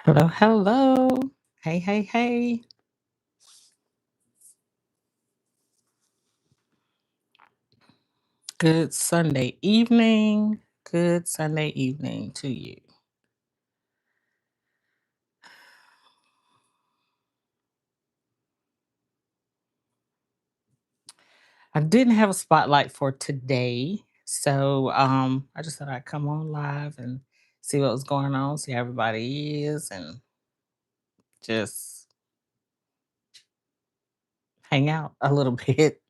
Hello, hello. Hey, hey, hey. Good Sunday evening. Good Sunday evening to you. I didn't have a spotlight for today, so I just thought I'd come on live and see what was going on, see how everybody is, and just hang out a little bit.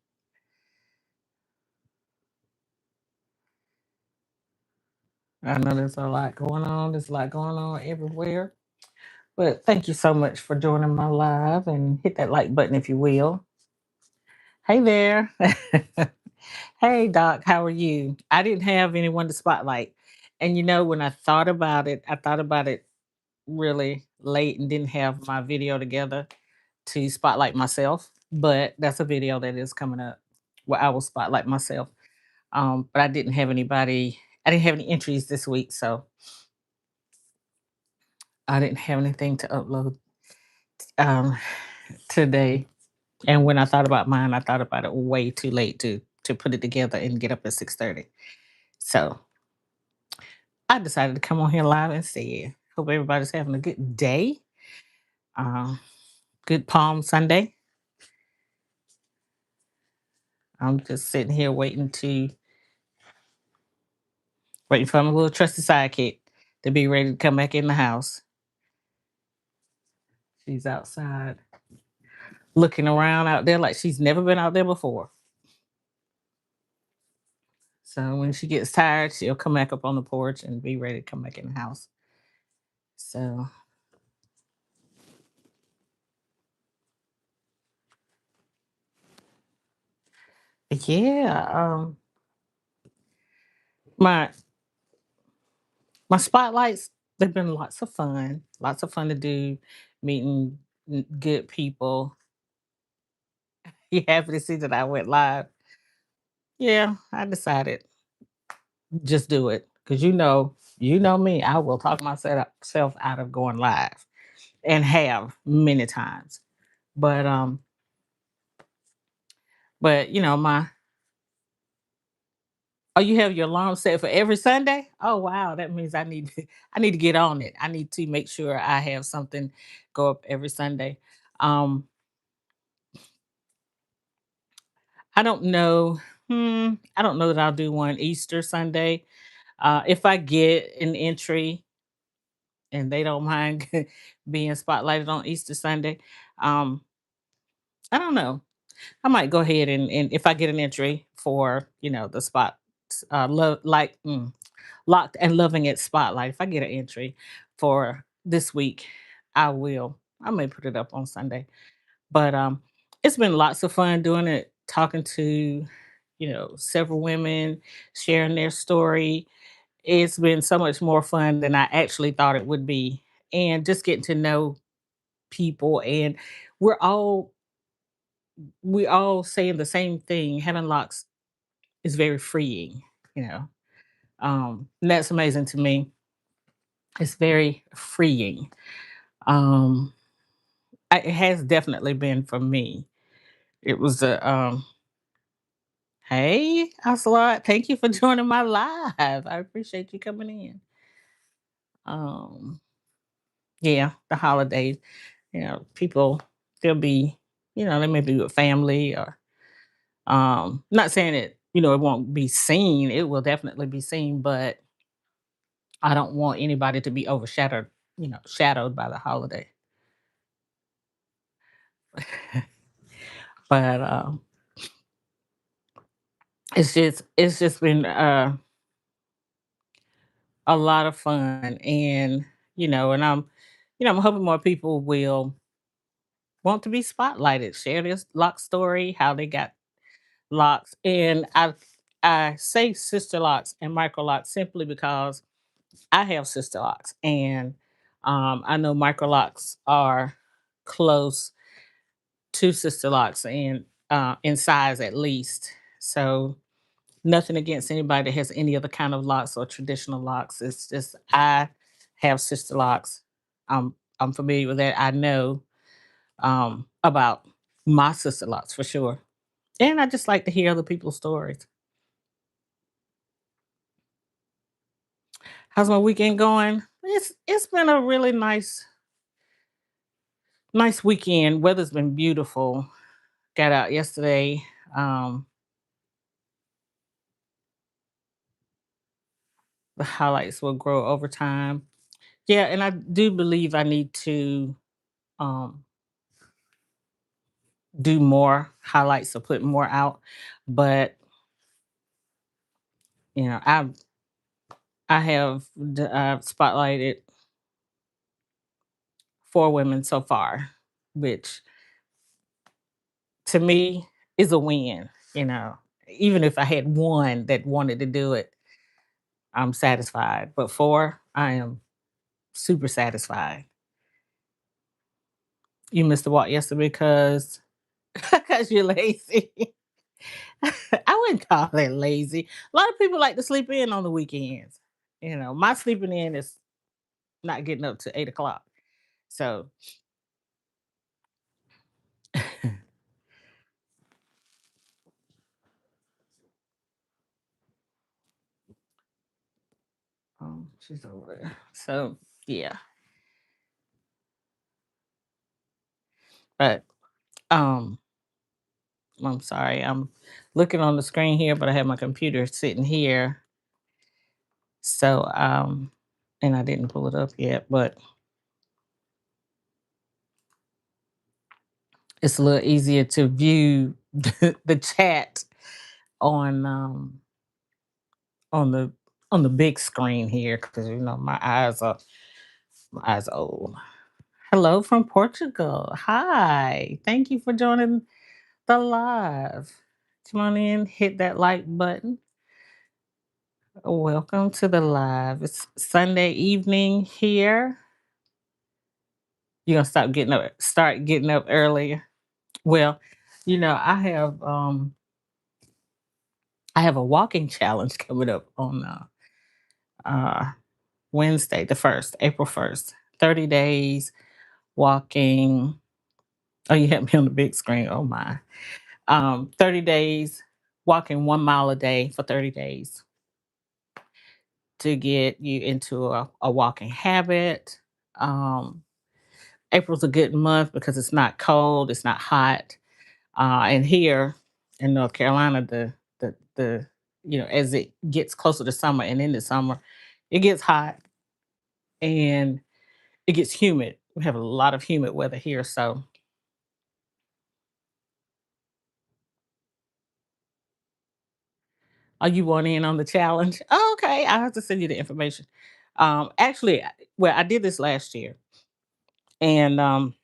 I know there's a lot going on. There's a lot going on everywhere. But thank you so much for joining my live and hit that like button if you will. Hey there. Hey, Doc, how are you? I didn't have anyone to spotlight. And when I thought about it really late and didn't have my video together to spotlight myself. But that's a video that is coming up where I will spotlight myself. But I didn't have any entries this week, so I didn't have anything to upload um, today. And when I thought about mine, I thought about it way too late to put it together and get up at 6:30. So I decided to come on here live instead. Hope everybody's having a good day. Um, Good Palm Sunday. I'm just sitting here waiting for my little trusty sidekick to be ready to come back in the house. She's outside looking around out there like she's never been out there before. So when she gets tired, she'll come back up on the porch and be ready to come back in the house. So yeah, my my spotlights, they've been lots of fun to do, meeting good people. You happy to see that I went live? Yeah, I decided just do it because you know me. I will talk myself out of going live, and have many times. But my oh, you have your alarm set for every Sunday? Oh wow, that means I need to get on it. I need to make sure I have something go up every Sunday. Um, I don't know. I don't know that I'll do one Easter Sunday. If I get an entry and they don't mind being spotlighted on Easter Sunday, um, I don't know. I might go ahead and if I get an entry for the spot, love like locked and loving it spotlight. If I get an entry for this week, I will. I may put it up on Sunday, but it's been lots of fun doing it, talking to several women, sharing their story. It's been so much more fun than I actually thought it would be, and just getting to know people. And we're all we all saying the same thing. Having locks is very freeing, you know. And that's amazing to me. It's very freeing. Um, it has definitely been for me. It was a hey, Ocelot, thank you for joining my live. I appreciate you coming in. Um, yeah, the holidays, people they'll be, they may be with family or not saying it, it won't be seen. It will definitely be seen, but I don't want anybody to be overshadowed, shadowed by the holiday. But it's just been a lot of fun, and I'm hoping more people will want to be spotlighted, share this lock story, how they got locks. And I say sister locks and micro locks simply because I have sister locks, and I know micro locks are close to sister locks and in size at least. So nothing against anybody that has any other kind of locks or traditional locks. It's just I have sister locks. I'm familiar with that. I know about my sister lots for sure. And I just like to hear other people's stories. How's my weekend going? It's been a really nice weekend. Weather's been beautiful. Got out yesterday. Um, the highlights will grow over time. Yeah, and I do believe I need to um, do more highlights or put more out. But you know, I have spotlighted 4 women so far, which to me is a win. You know, even if I had one that wanted to do it, I'm satisfied. But 4, I am super satisfied. You missed the walk yesterday because because you're lazy. I wouldn't call it lazy. A lot of people like to sleep in on the weekends. You know, my sleeping in is not getting up to 8 o'clock. So she's over there. So yeah. But um I'm sorry. I'm looking on the screen here, but I have my computer sitting here. So and I didn't pull it up yet, but it's a little easier to view the chat on on the on the big screen here because you know my eyes are old. Hello from Portugal. Hi. Thank you for joining the live. Come on in, hit that like button. Welcome to the live. It's Sunday evening here. You're gonna start getting up earlier. Well, you know, I have a walking challenge coming up on uh Wednesday, the first, April 1st. 30 days walking. Oh, you have me on the big screen. Oh my. 30 days walking 1 mile a day for 30 days to get you into a walking habit. Um, April's a good month because it's not cold, it's not hot. And here in North Carolina, the you know, as it gets closer to summer and into summer, it gets hot and it gets humid. We have a lot of humid weather here. So are you want in on the challenge? Oh, okay. I have to send you the information. Actually, well, I did this last year. And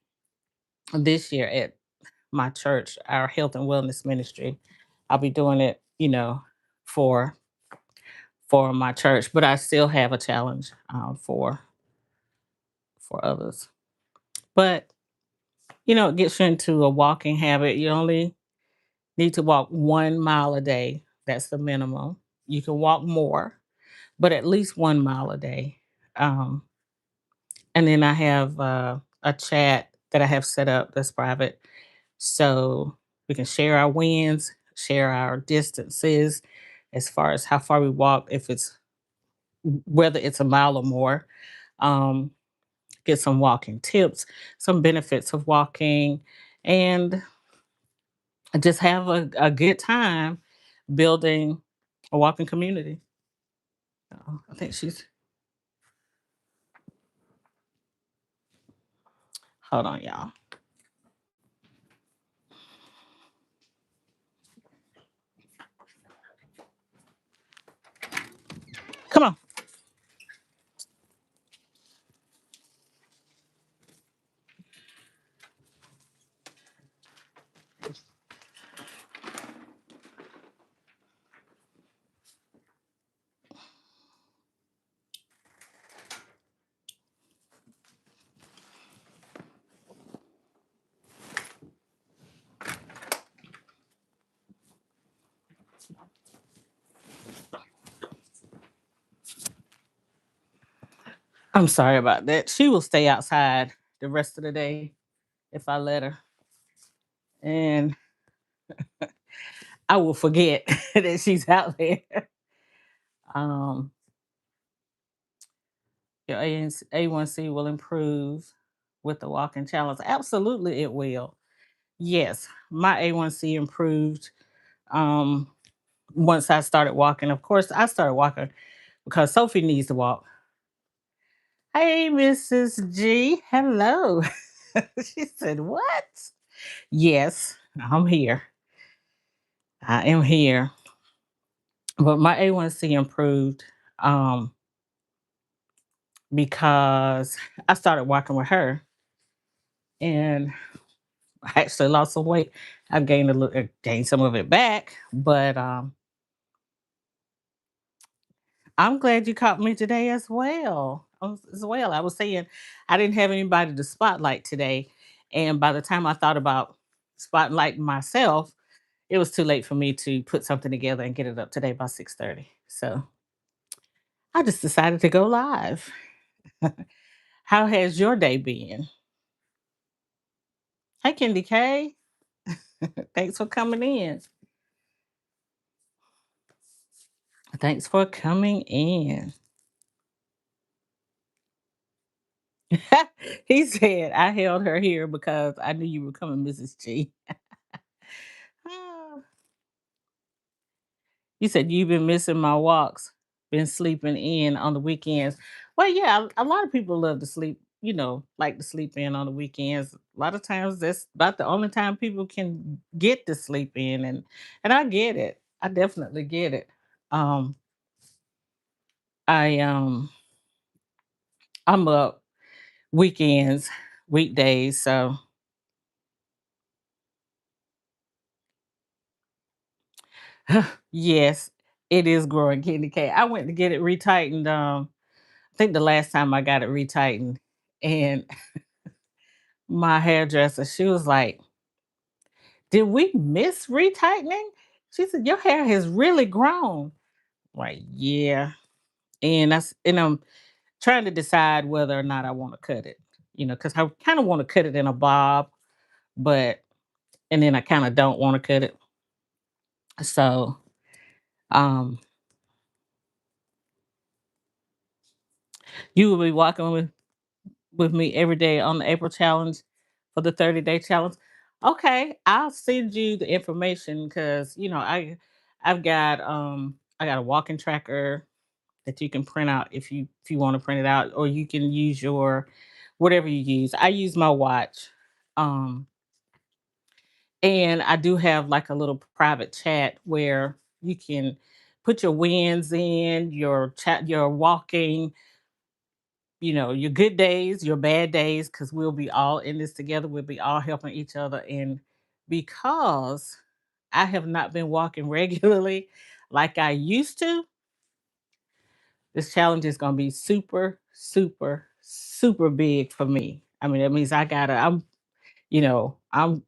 this year at my church, our health and wellness ministry, I'll be doing it, you know, for my church, but I still have a challenge for others. But you know, it gets you into a walking habit. You only need to walk 1 mile a day. That's the minimum. You can walk more, but at least 1 mile a day. Um, and then I have a chat that I have set up that's private, so we can share our wins, share our distances, as far as how far we walk, if it's whether it's a mile or more. Um, get some walking tips, some benefits of walking, and just have a good time building a walking community. I think she's, hold on, y'all. Come on. I'm sorry about that. She will stay outside. the rest of the day if I let her. And I will forget that she's out there. Um, your A1C will improve with the walking challenge. Absolutely, it will. Yes, my A1C improved um, once I started walking. Of course, I started walking because Sophie needs to walk. Hey, Mrs. G. Hello. She said, "What?" Yes, I'm here. I am here. But my A1C improved because I started walking with her and I actually lost some weight. I gained a little, gained some of it back, but I'm glad you caught me today as well. I was saying I didn't have anybody to spotlight today, and by the time I thought about spotlighting myself, it was too late for me to put something together and get it up today by 6:30. So I just decided to go live. How has your day been? Hey, Candy K. Thanks for coming in. Thanks for coming in. He said, I held her here because I knew you were coming, Mrs. G. Ah, you said you've been missing my walks, been sleeping in on the weekends. Well, yeah, a lot of people love to sleep, like to sleep in on the weekends. A lot of times that's about the only time people can get to sleep in and I get it. I definitely get it. Um I I'm up weekends, weekdays, so yes, it is growing Candy K. I went to get it retightened. I think the last time I got it retightened, and my hairdresser, she was like, "Did we miss retightening?" She said, "Your hair has really grown." Like, yeah, and I'm trying to decide whether or not I want to cut it. Because I kind of want to cut it in a bob, but and then I kind of don't want to cut it. So, um, you will be walking with me every day on the April challenge for the 30-day challenge. Okay, I'll send you the information because I got a walking tracker that you can print out if you want to print it out, or you can use your whatever you use. I use my watch. Um and I do have like a little private chat where you can put your wins in, your walking, your good days, your bad days, because we'll be all in this together. We'll be all helping each other. And because I have not been walking regularly like I used to, this challenge is going to be super, super, super big for me. I mean, that means I'm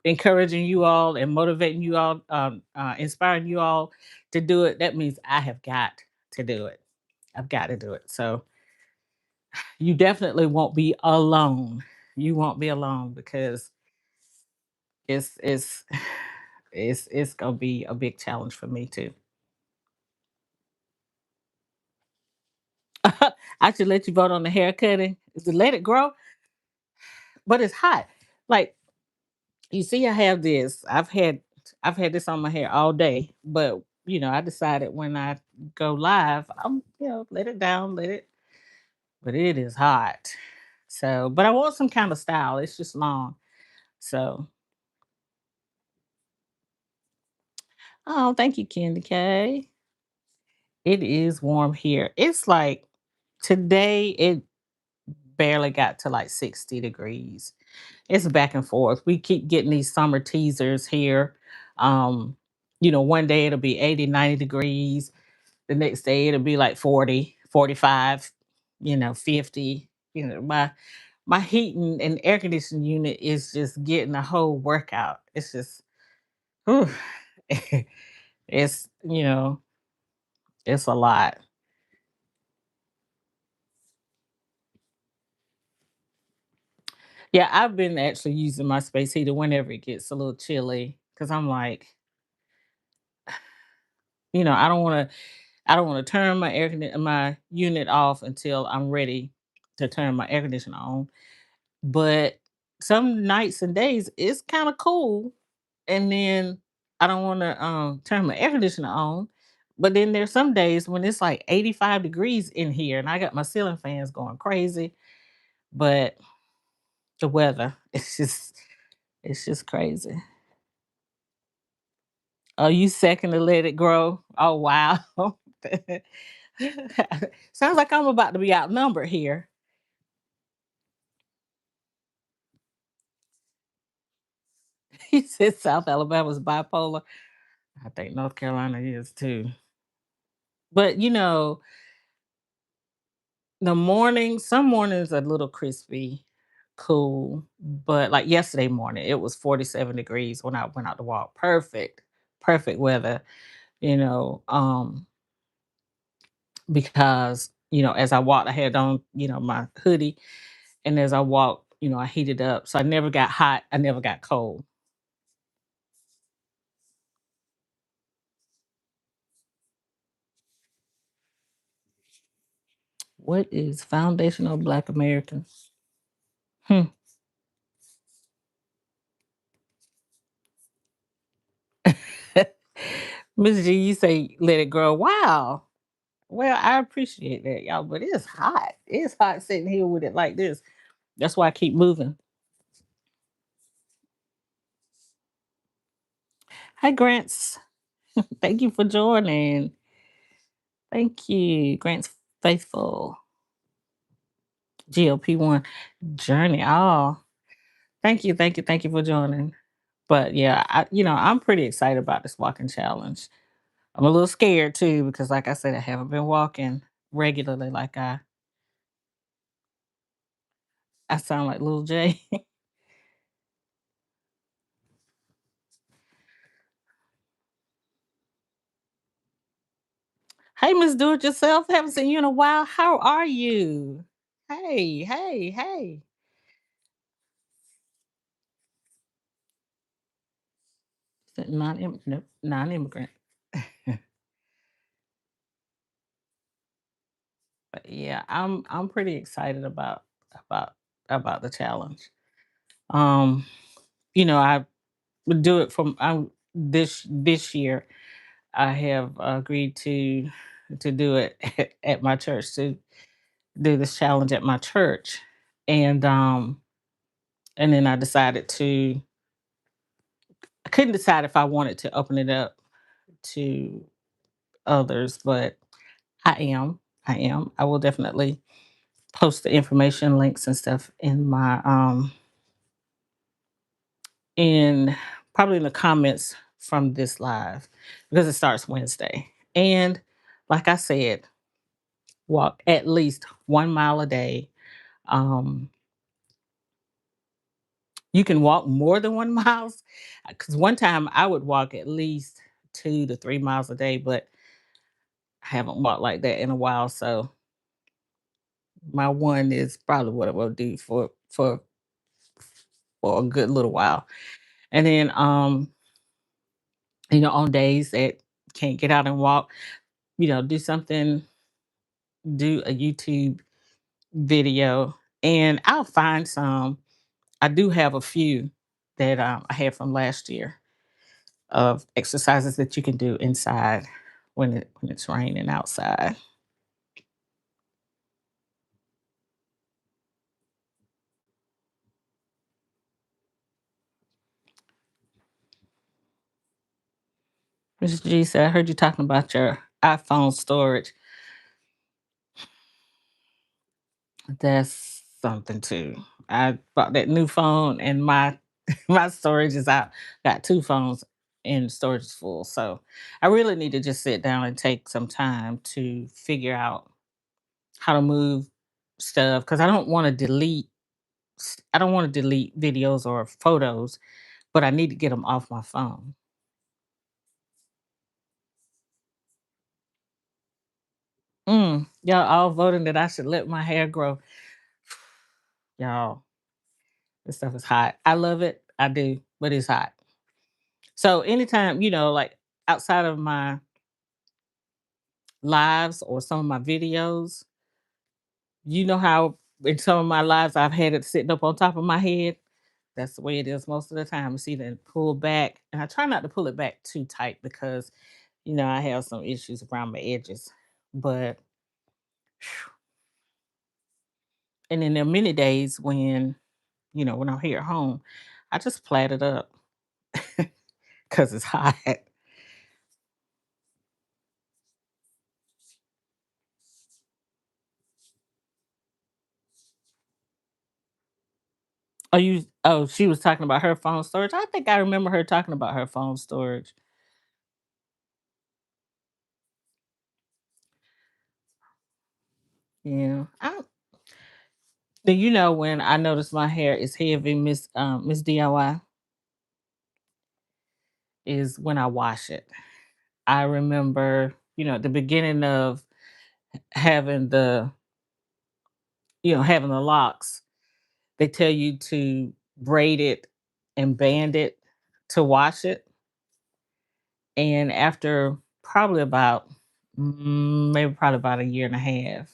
encouraging you all and motivating you all, inspiring you all to do it. That means I have got to do it. I've got to do it. So, you definitely won't be alone. You won't be alone because it's it's gonna be a big challenge for me too. I should let you vote on the hair cutting. To let it grow, but it's hot. Like you see, I have this. I've had this on my hair all day, but I decided when I go live, I'm let it down, let it. But it is hot. So, but I want some kind of style. It's just long. So, oh, thank you, Candy K. It is warm here. It's like today it barely got to like 60 degrees. It's back and forth. We keep getting these summer teasers here. Um, one day it'll be 80, 90 degrees. The next day it'll be like 40, 45, 50. My heating and air conditioning unit is just getting a whole workout. It's just whew, it's it's a lot. Yeah, I've been actually using my space heater whenever it gets a little chilly because I'm like, I don't want to turn my unit off until I'm ready to turn my air conditioner on. But some nights and days it's kind of cool, and then I don't want to turn my air conditioner on. But then there's some days when it's like 85 degrees in here, and I got my ceiling fans going crazy. But the weather, it's just crazy. Oh, you second to let it grow? Oh wow. Sounds like I'm about to be outnumbered here. He said South Alabama's bipolar. I think North Carolina is too. But some mornings are a little crispy, cool. But like yesterday morning, it was 47 degrees when I went out to walk. Perfect, perfect weather, you know. Because as I walked, I had on, my hoodie, and as I walked, I heated up. So I never got hot, I never got cold. What is foundational Black Americans? Hmm. Miss G, you say let it grow. Wow. Well, I appreciate that, y'all, but it's hot. It's hot sitting here with it like this. That's why I keep moving. Hi, Grants. Thank you for joining. Thank you, Grants Faithful. GLP-1 Journey. Oh, thank you for joining. But yeah, I'm pretty excited about this walking challenge. I'm a little scared too because, like I said, I haven't been walking regularly like I sound like Little J. Hey, Miss Do It Yourself. Haven't seen you in a while. How are you? Hey, hey, hey. Nope, non-immigrant. But yeah, I'm pretty excited about about the challenge. Um, I would do it from this year. I have agreed to do it at my church, to do this challenge at my church, and and then I couldn't decide if I wanted to open it up to others, but I am. I am. I will definitely post the information, links and stuff in probably in the comments from this live, because it starts Wednesday. And like I said, walk at least 1 mile a day. Um, you can walk more than 1 miles, because one time I would walk at least 2 to 3 miles a day, but I haven't walked like that in a while. So my one is probably what I will do for a good little while. And then on days that can't get out and walk, do something, do a YouTube video, and I'll find some. I do have a few that I had from last year of exercises that you can do inside when it's raining outside. Mr. G said, I heard you talking about your iPhone storage. That's something too. I bought that new phone, and my my storage is out. Got two phones and storage is full. So I really need to just sit down and take some time to figure out how to move stuff, because I don't want to delete videos or photos, but I need to get them off my phone. Y'all all voting that I should let my hair grow. Y'all, This stuff is hot. I love it. I do, but it's hot. So anytime, like outside of my lives or some of my videos, how in some of my lives I've had it sitting up on top of my head. That's the way it is most of the time. It's either pulled back, and I try not to pull it back too tight because I have some issues around my edges. But and then there are many days when I'm here at home, I just plait it up because it's hot. Oh, she was talking about her phone storage. I think I remember her talking about her phone storage. Yeah. Then when I notice my hair is heavy, Miss DIY, is when I wash it. I remember, at the beginning of having having the locks, they tell you to braid it and band it to wash it. And after probably about maybe probably about a year and a half,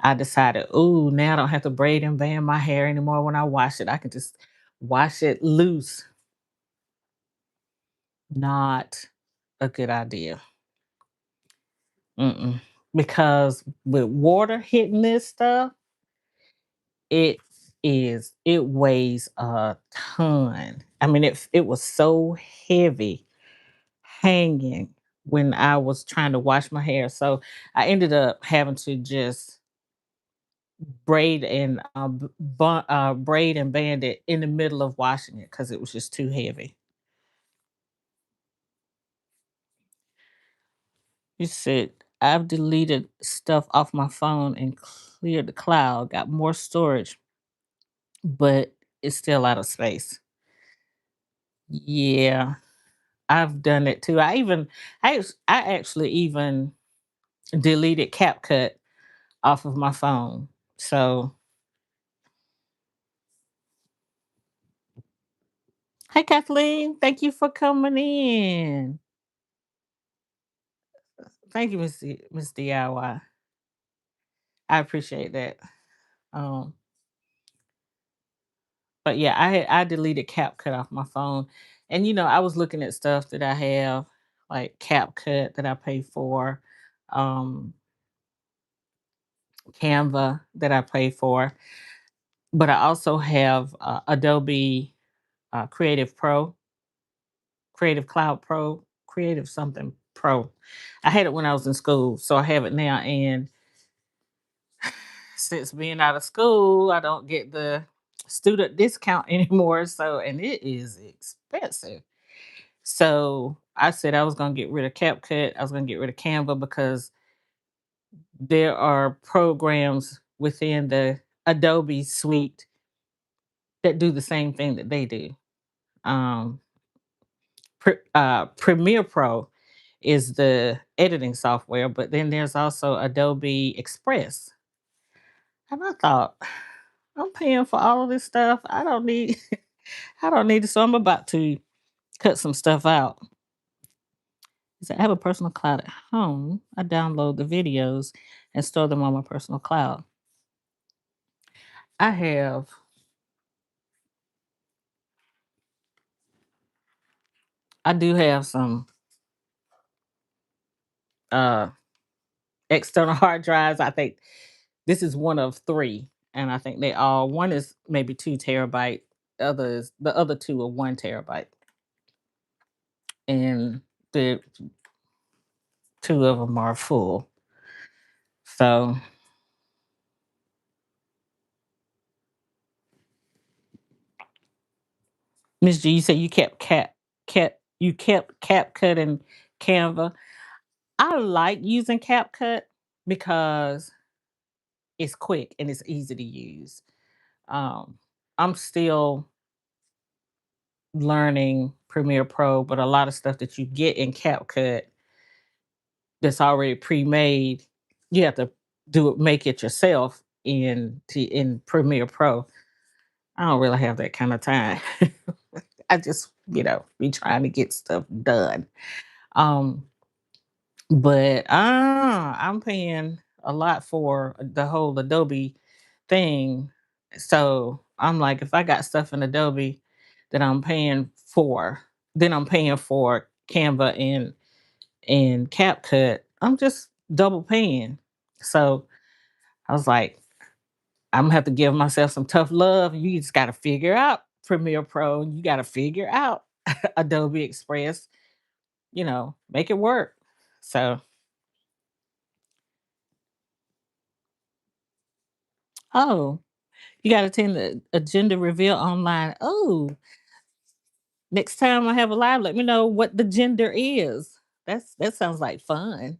I decided, oh, now I don't have to braid and band my hair anymore when I wash it. I can just wash it loose. Not a good idea. Mm-mm. Because with water hitting this stuff, it it weighs a ton. I mean, it was so heavy hanging when I was trying to wash my hair. So I ended up having to just braid and band it in the middle of washing it because it was just too heavy. You said I've deleted stuff off my phone and cleared the cloud, got more storage, but it's still out of space. Yeah, I've done it too. I actually even deleted CapCut off of my phone. So, hey Kathleen, thank you for coming in. Thank you, Miss DIY. I appreciate that. Um, but yeah, I deleted CapCut off my phone, and I was looking at stuff that I have, like CapCut that I pay for, um, Canva that I pay for, but I also have Adobe Creative Pro, Creative Cloud Pro, Creative something Pro. I had it when I was in school, so I have it now. And since being out of school, I don't get the student discount anymore. So, and it is expensive. So I said I was going to get rid of CapCut. I was going to get rid of Canva because there are programs within the Adobe suite that do the same thing that they do. Um, Premiere Pro is the editing software, but then there's also Adobe Express. And I thought, I'm paying for all of this stuff. I don't need I don't need it. So I'm about to cut some stuff out. He said, I have a personal cloud at home. I download the videos and store them on my personal cloud. I have I do have some uh external hard drives. I think this is one of three. And I think they all one is maybe 2 terabyte, the other two are 1 terabyte. And the two of them are full. So Miss G, you said you kept CapCut and Canva. I like using CapCut because it's quick and it's easy to use. Um, I'm still learning Premiere Pro, but a lot of stuff that you get in CapCut that's already pre-made, you have to make it yourself in Premiere Pro. I don't really have that kind of time. I just, be trying to get stuff done. Um, but I'm paying a lot for the whole Adobe thing. So I'm like, if I got stuff in Adobe that I'm paying for, then I'm paying for Canva and CapCut. I'm just double paying. So I was like, I'm gonna have to give myself some tough love. You just gotta figure out Premiere Pro. You gotta figure out Adobe Express, make it work. So, oh, you gotta attend the agenda reveal online. Oh, next time I have a live, let me know what the gender is. That sounds like fun.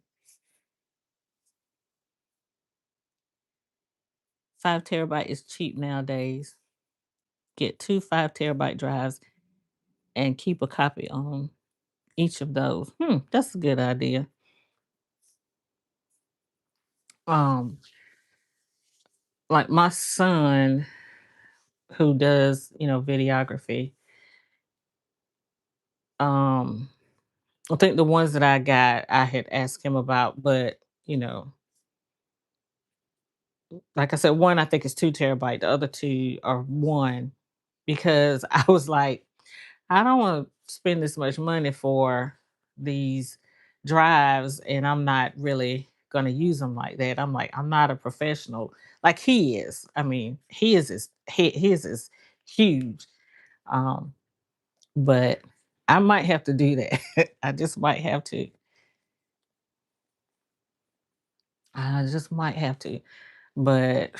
5 terabyte is cheap nowadays. Get two 5 terabyte drives and keep a copy on each of those. That's a good idea. Um, like my son who does, videography. Um, I think the ones that I got, I had asked him about, but like I said, one I think is 2 terabyte. The other two are one because I was like, I don't want to spend this much money for these drives, and I'm not really going to use them like that. I'm like, I'm not a professional like he is. I mean, his is huge. Um, but I might have to do that. I just might have to. I just might have to. But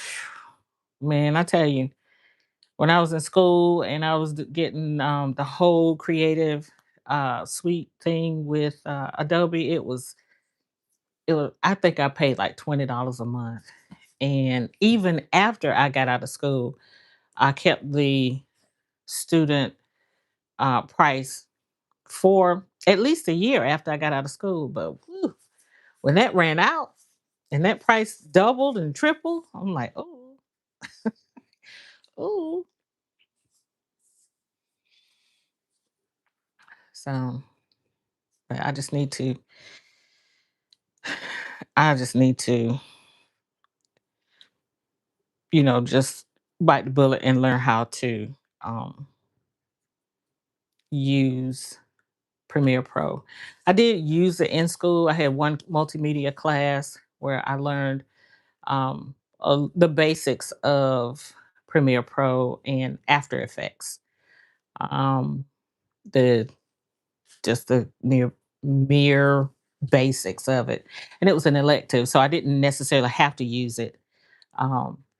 man, I tell you, when I was in school and I was getting the whole creative suite thing with Adobe, it was I think I paid like $20 a month. And even after I got out of school, I kept the student price for at least a year after I got out of school. But whew, when that ran out and that price doubled and tripled, I'm like, oh, oh. So but I just need to, just bite the bullet and learn how to um, use Premiere Pro. I did use it in school. I had one multimedia class where I learned the basics of Premiere Pro and After Effects. Um, the just the mere basics of it, and it was an elective, so I didn't necessarily have to use it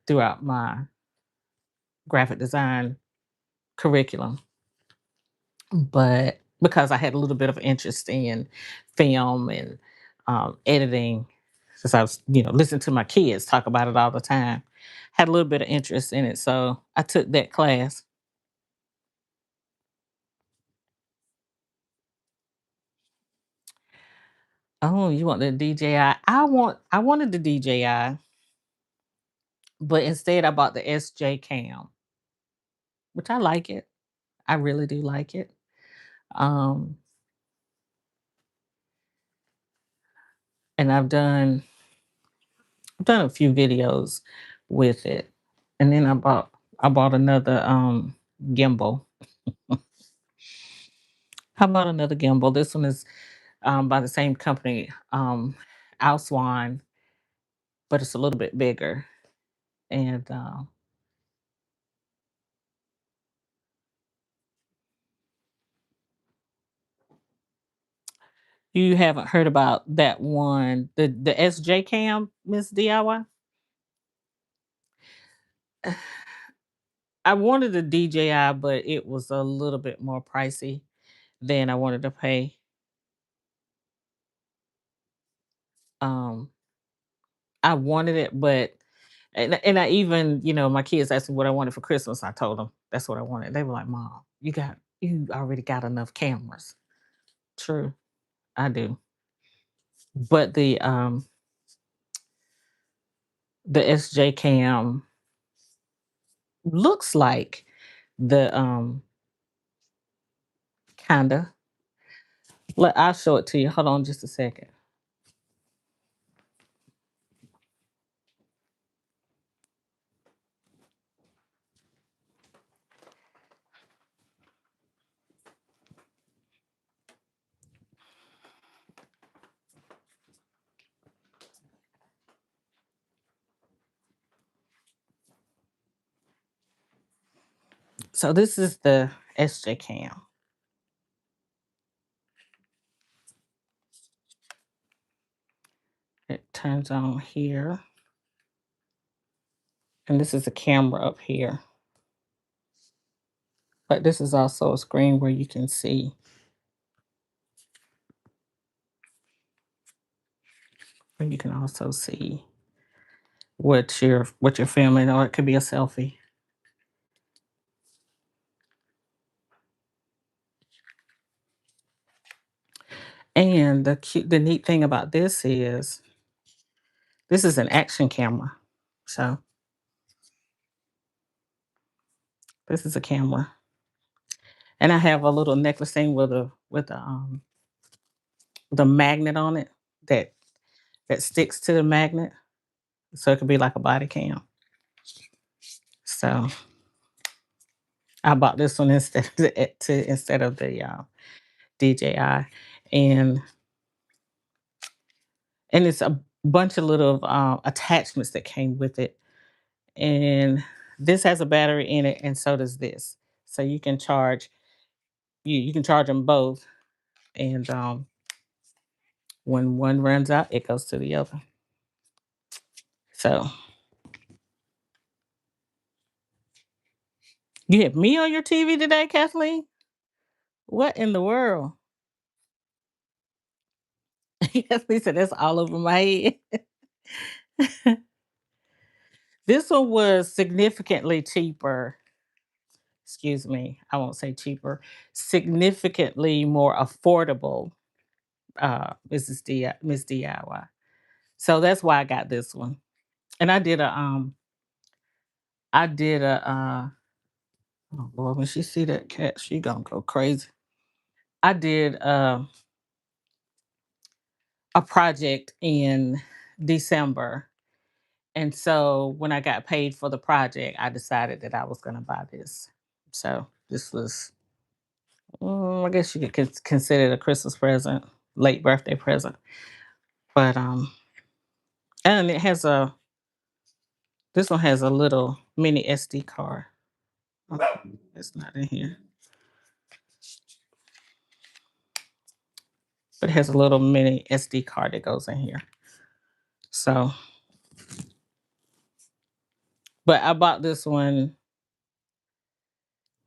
throughout my graphic design curriculum. But because I had a little bit of interest in film and editing, since I was, listening to my kids talk about it all the time, had a little bit of interest in it. So I took that class. Oh, you want the DJI? I wanted the DJI, but instead I bought the SJ Cam, which I like it. I really do like it. Um, and I've done a few videos with it. And then I bought another gimbal. How about another gimbal? This one is by the same company, Alswan, but it's a little bit bigger. And you haven't heard about that one, the SJ Cam, Miss DIY? I wanted a DJI, but it was a little bit more pricey than I wanted to pay. Um, I wanted it, but and I even, my kids asked me what I wanted for Christmas. I told them that's what I wanted. They were like, "Mom, you already got enough cameras." True, I do. But the SJ Cam, looks like the kinda. I'll show it to you. Hold on just a second. So this is the SJ cam. It turns on here. And this is a camera up here. But this is also a screen where you can see, where you can also see what you're filming, or it could be a selfie. And the neat thing about this is an action camera. So this is a camera. And I have a little necklace thing with the magnet on it that sticks to the magnet. So it could be like a body cam. So I bought this one instead of the DJI. And it's a bunch of little attachments that came with it. And this has a battery in it, and so does this. So you can charge them both, and when one runs out, it goes to the other. So you have me on your TV today, Kathleen? What in the world? Kathleen said that's all over my head. This one was significantly cheaper. Excuse me, I won't say cheaper. Significantly more affordable. Miss DIY. So that's why I got this one. And I did a oh Lord, when she see that cat, she gonna go crazy. I did a project in December. And so when I got paid for the project, I decided that I was gonna buy this. So this was I guess you could consider it a Christmas present, late birthday present. But and it has a this one has a little mini SD card. Oh, it's not in here. But it has a little mini SD card that goes in here. So, but I bought this one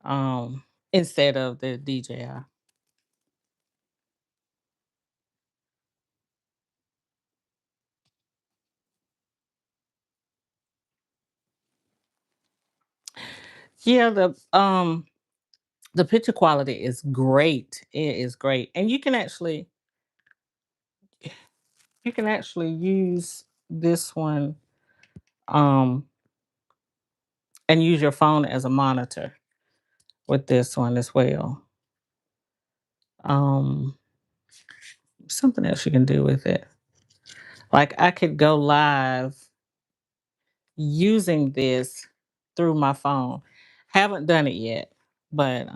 um instead of the DJI. Yeah, the picture quality is great. It is great. And you can actually use this one um and use your phone as a monitor with this one as well. Um Something else you can do with it. Like I could go live using this through my phone. Haven't done it yet, but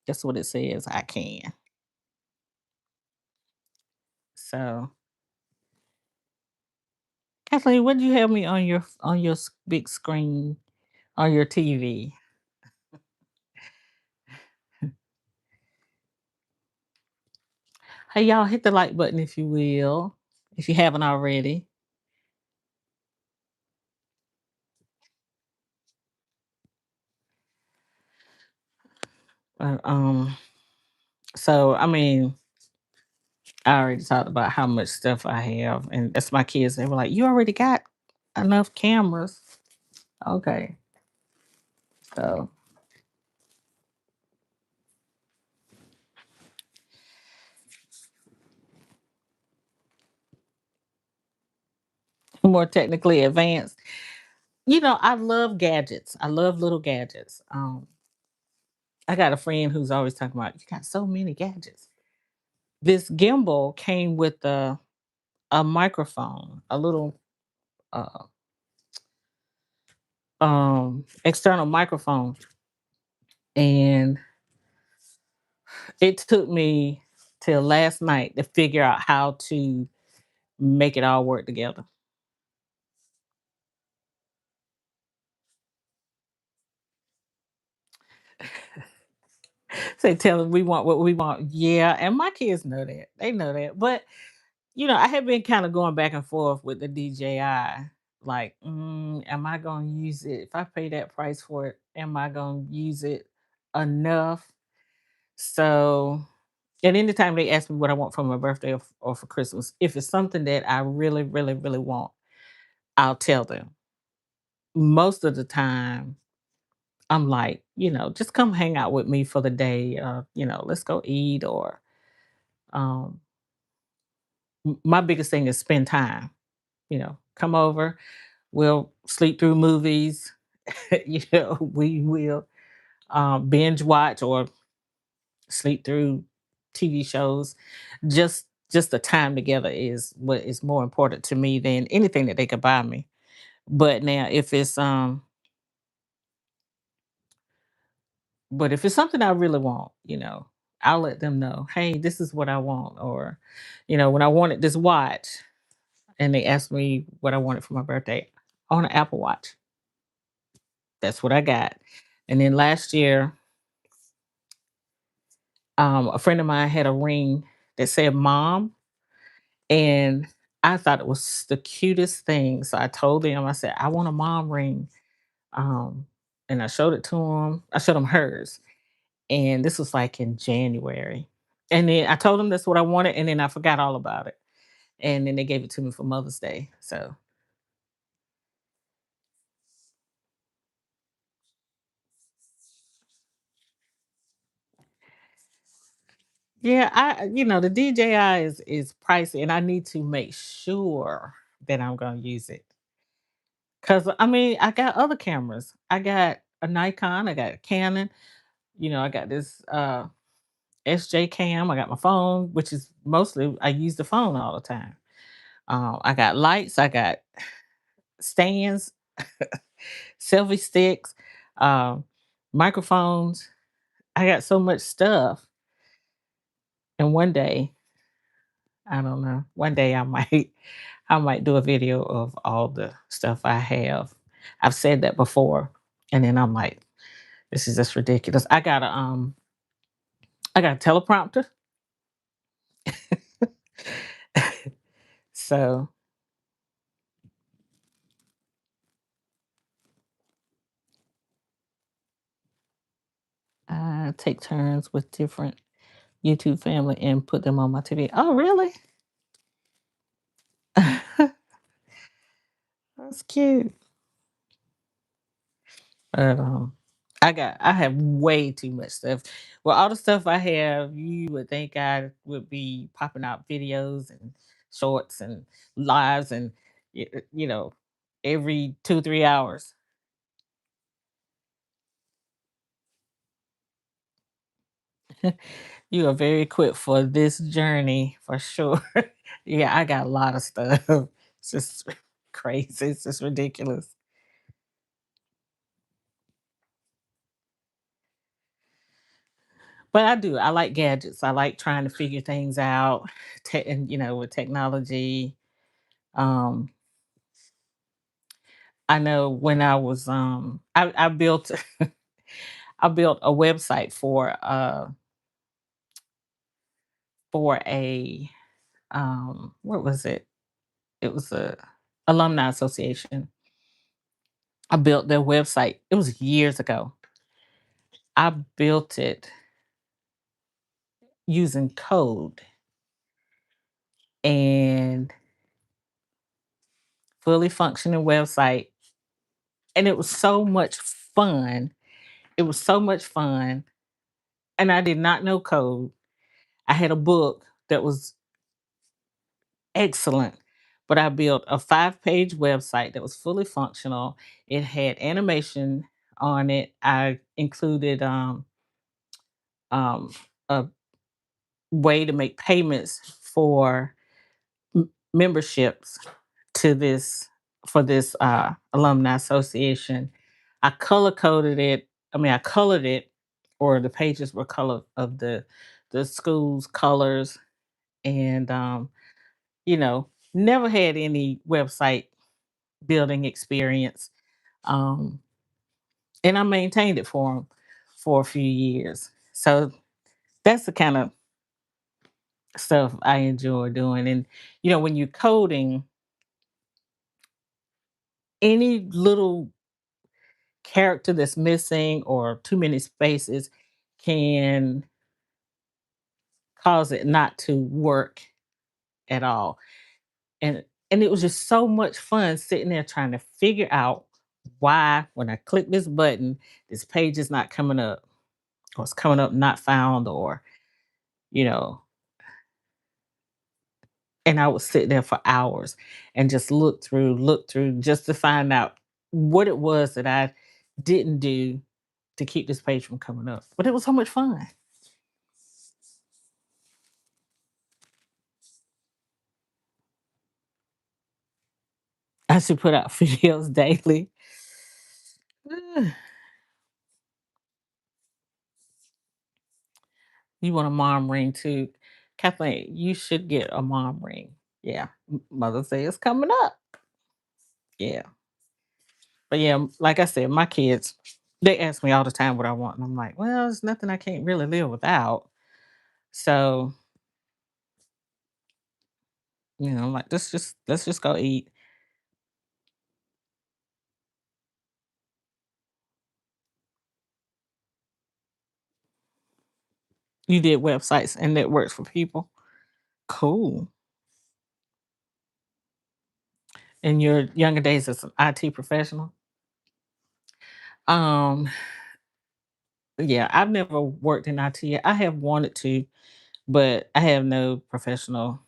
that's what it says I can. So, Kathleen, what do you have me on your big screen on your TV? Hey, y'all, hit the like button if you will, if you haven't already. But, so I mean, I already talked about how much stuff I have, and that's my kids. They were like, "You already got enough cameras." Okay, so more technically advanced. I love gadgets. I love little gadgets. I got a friend who's always talking about, you got so many gadgets. This gimbal came with a microphone, a little uh, external microphone, and it took me till last night to figure out how to make it all work together. Say, tell them we want what we want. Yeah, and my kids know that. They know that. But I have been kind of going back and forth with the DJI. Like, am I going to use it? If I pay that price for it, am I going to use it enough? So, and anytime they ask me what I want for my birthday or for Christmas, if it's something that I really, really, really want, I'll tell them. Most of the time, I'm like, just come hang out with me for the day. Let's go eat or um, my biggest thing is spend time. Come over. We'll sleep through movies. We will binge watch or sleep through TV shows. Just the time together is what is more important to me than anything that they could buy me. But now, if it's something I really want, I'll let them know. Hey, this is what I want. Or, when I wanted this watch, and they asked me what I wanted for my birthday, I want an Apple Watch. That's what I got. And then last year, a friend of mine had a ring that said "Mom," and I thought it was the cutest thing. So I told them, I said, "I want a mom ring," um, and I showed it to him. I showed him hers, and this was like in January. And then I told them that's what I wanted, and then I forgot all about it. And then they gave it to me for Mother's Day. So yeah, the DJI is pricey, and I need to make sure that I'm gonna use it. Cause I mean, I got other cameras. I got a Nikon, I got a Canon, I got this SJ cam, I got my phone, which is mostly I use the phone all the time. I got lights, I got stands, selfie sticks, um, microphones. I got so much stuff. And one day, I don't know, one day I might I might do a video of all the stuff I have. I've said that before. And then I'm like, this is just ridiculous. I got a teleprompter. So I take turns with different YouTube family and put them on my TV. Oh, really? That's cute. But I have way too much stuff. Well, all the stuff I have, you would think I would be popping out videos and shorts and lives and you know every 2 3 hours. You are very equipped for this journey for sure. Yeah, I got a lot of stuff. It's just crazy. It's just ridiculous. But I do. I like gadgets. I like trying to figure things out. And with technology. Um, I know when I was I built I built a website for a what was it? It was a alumni association. I built their website. It was years ago. I built it using code and fully functioning website. And it was so much fun. It was so much fun. And I did not know code. I had a book that was excellent, but I built a 5-page website that was fully functional. It had animation on it. I included um, a way to make payments for memberships to this for this alumni association. I color coded it. I mean, I colored it, or the pages were color of the school's colors, and never had any website building experience. Um, and I maintained it for them for a few years. So that's the kind of stuff I enjoy doing. And when you're coding, any little character that's missing or too many spaces can cause it not to work at all. And it was just so much fun sitting there trying to figure out why when I click this button, this page is not coming up, or it's coming up not found, or you know, and I would sit there for hours and just look through just to find out what it was that I didn't do to keep this page from coming up. But it was so much fun. I should put out videos daily. You want a mom ring too. Kathleen, you should get a mom ring. Yeah. Mother's Day is coming up. Yeah. But yeah, like I said, my kids, they ask me all the time what I want. And I'm like, well, it's nothing I can't really live without. So, like let's just go eat. You did websites and networks for people. Cool. In your younger days as an IT professional. Um, yeah, I've never worked in IT yet. I have wanted to, but I have no professional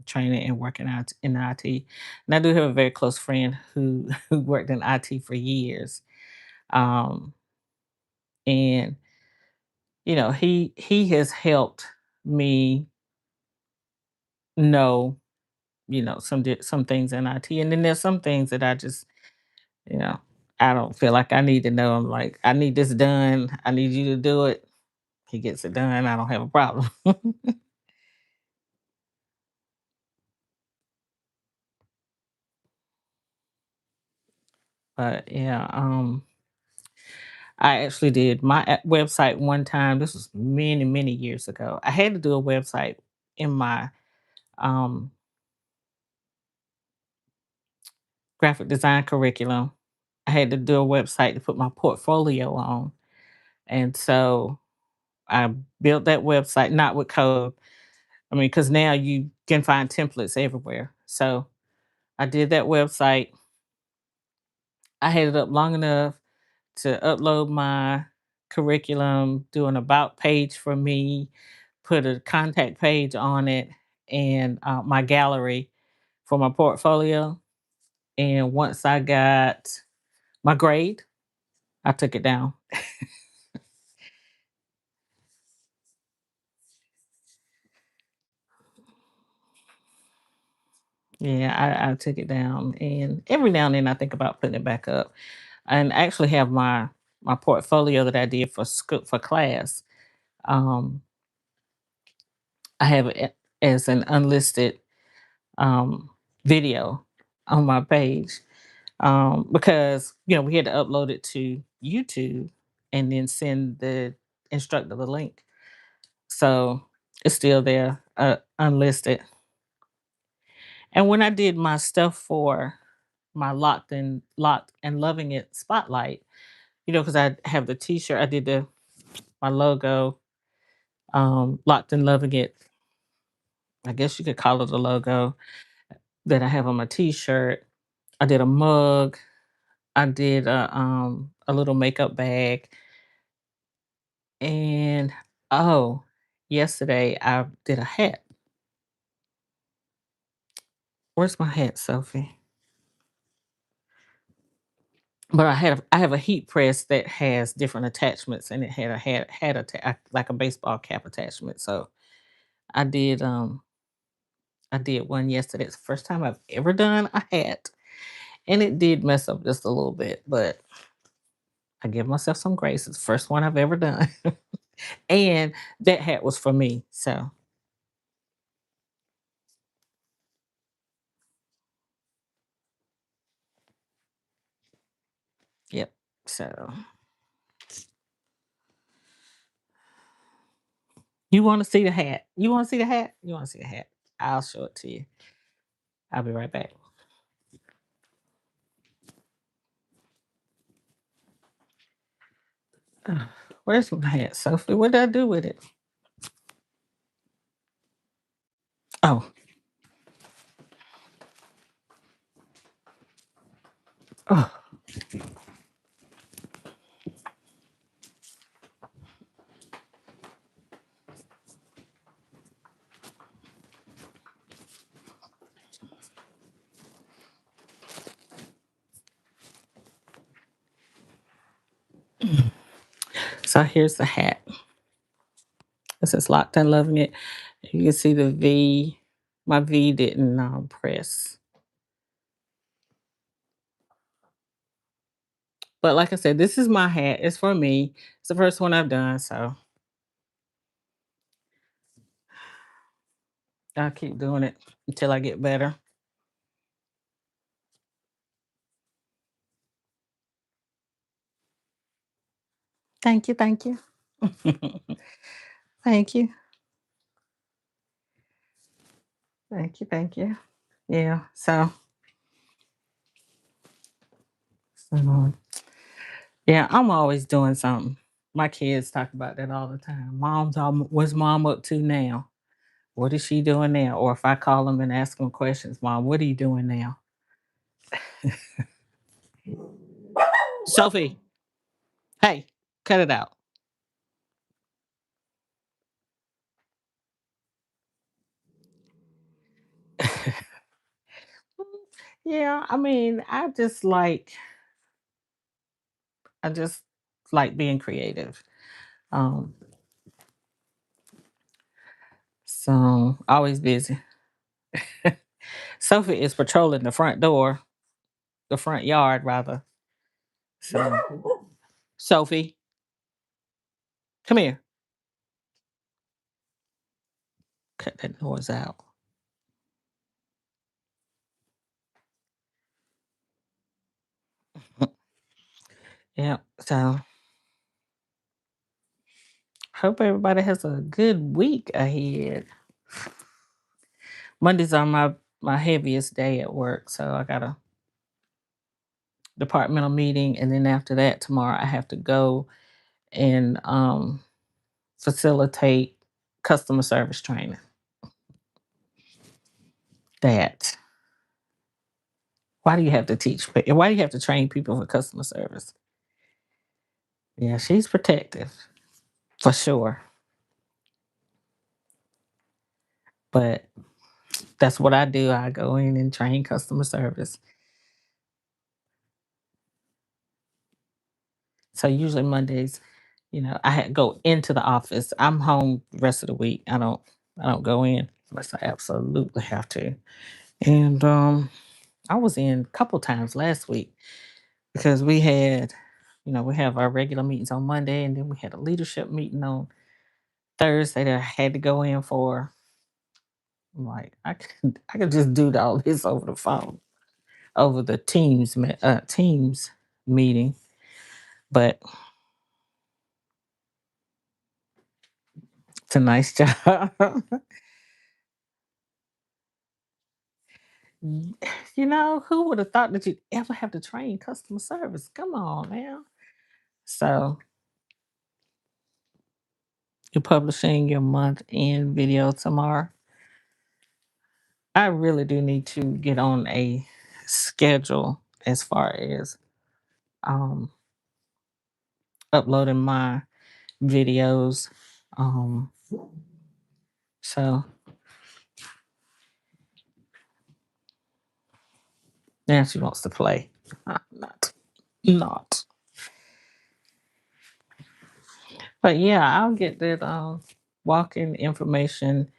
training and working out in IT. And I do have a very close friend who who worked in IT for years. Um, and he has helped me know, some things in IT. And then there's some things that I just, you know, I don't feel like I need to know. I'm like, I need this done. I need you to do it. He gets it done. I don't have a problem. But yeah, I actually did my website one time. This was many, many years ago. I had to do a website in my um, graphic design curriculum. I had to do a website to put my portfolio on. And so I built that website, not with code. I mean, because now you can find templates everywhere. So I did that website. I had it up long enough to upload my curriculum, do an about page for me, put a contact page on it, and my gallery for my portfolio. And once I got my grade, I took it down. Yeah, I took it down, and every now and then I think about putting it back up. And I actually have my portfolio that I did for school for class. Um, I have it as an unlisted um, video on my page, because we had to upload it to YouTube and then send the instructor the link. So it's still there, unlisted. And when I did my stuff for my locked and loving it spotlight, because I have the T-shirt, I did the my logo, locked and loving it. I guess you could call it a logo that I have on my T-shirt. I did a mug. I did a little makeup bag. And oh, yesterday I did a hat. Where's my hat, Sophie? But I have a heat press that has different attachments, and it had a like a baseball cap attachment. So I did I did one yesterday. It's the first time I've ever done a hat, and it did mess up just a little bit, but I give myself some grace. It's the first one I've ever done, and that hat was for me. So yep. So you want to see the hat? You want to see the hat? You want to see the hat? I'll show it to you. I'll be right back. Ugh, where's my hat, Sophie? What did I do with it? Oh, oh. So here's the hat. This is locked and loving it. You can see the V. My V didn't press. But like I said, this is my hat. It's for me. It's the first one I've done. So I'll keep doing it until I get better. Thank you. Thank you. Thank you. Thank you. Thank you. Yeah. So yeah, I'm always doing something. My kids talk about that all the time. What's mom up to now? What is she doing now? Or if I call them and ask them questions, Mom, what are you doing now? Sophie, hey, cut it out. Yeah, I mean, I just like being creative. Um, so always busy. Sophie is patrolling the front door, the front yard rather. So Sophie, come here. Cut that noise out. Yeah. So hope everybody has a good week ahead. Mondays are my heaviest day at work, so I got a departmental meeting, and then after that, tomorrow I have to go and facilitate customer service training. That why do you have to teach? Why do you have to train people for customer service? Yeah, she's protective for sure, but that's what I do. I go in and train customer service. So usually Mondays, I had to go into the office. I'm home the rest of the week. I don't go in unless I absolutely have to. And I was in a couple times last week because we have our regular meetings on Monday, and then we had a leadership meeting on Thursday that I had to go in for. I'm like, I could just do all this over the phone, over the Teams meeting, but it's a nice job. Who would have thought that you'd ever have to train customer service? Come on, man. So you're publishing your month end video tomorrow. I really do need to get on a schedule as far as um, uploading my videos. Um, so Now she wants to play. Not, not. But yeah, I'll get that walking information.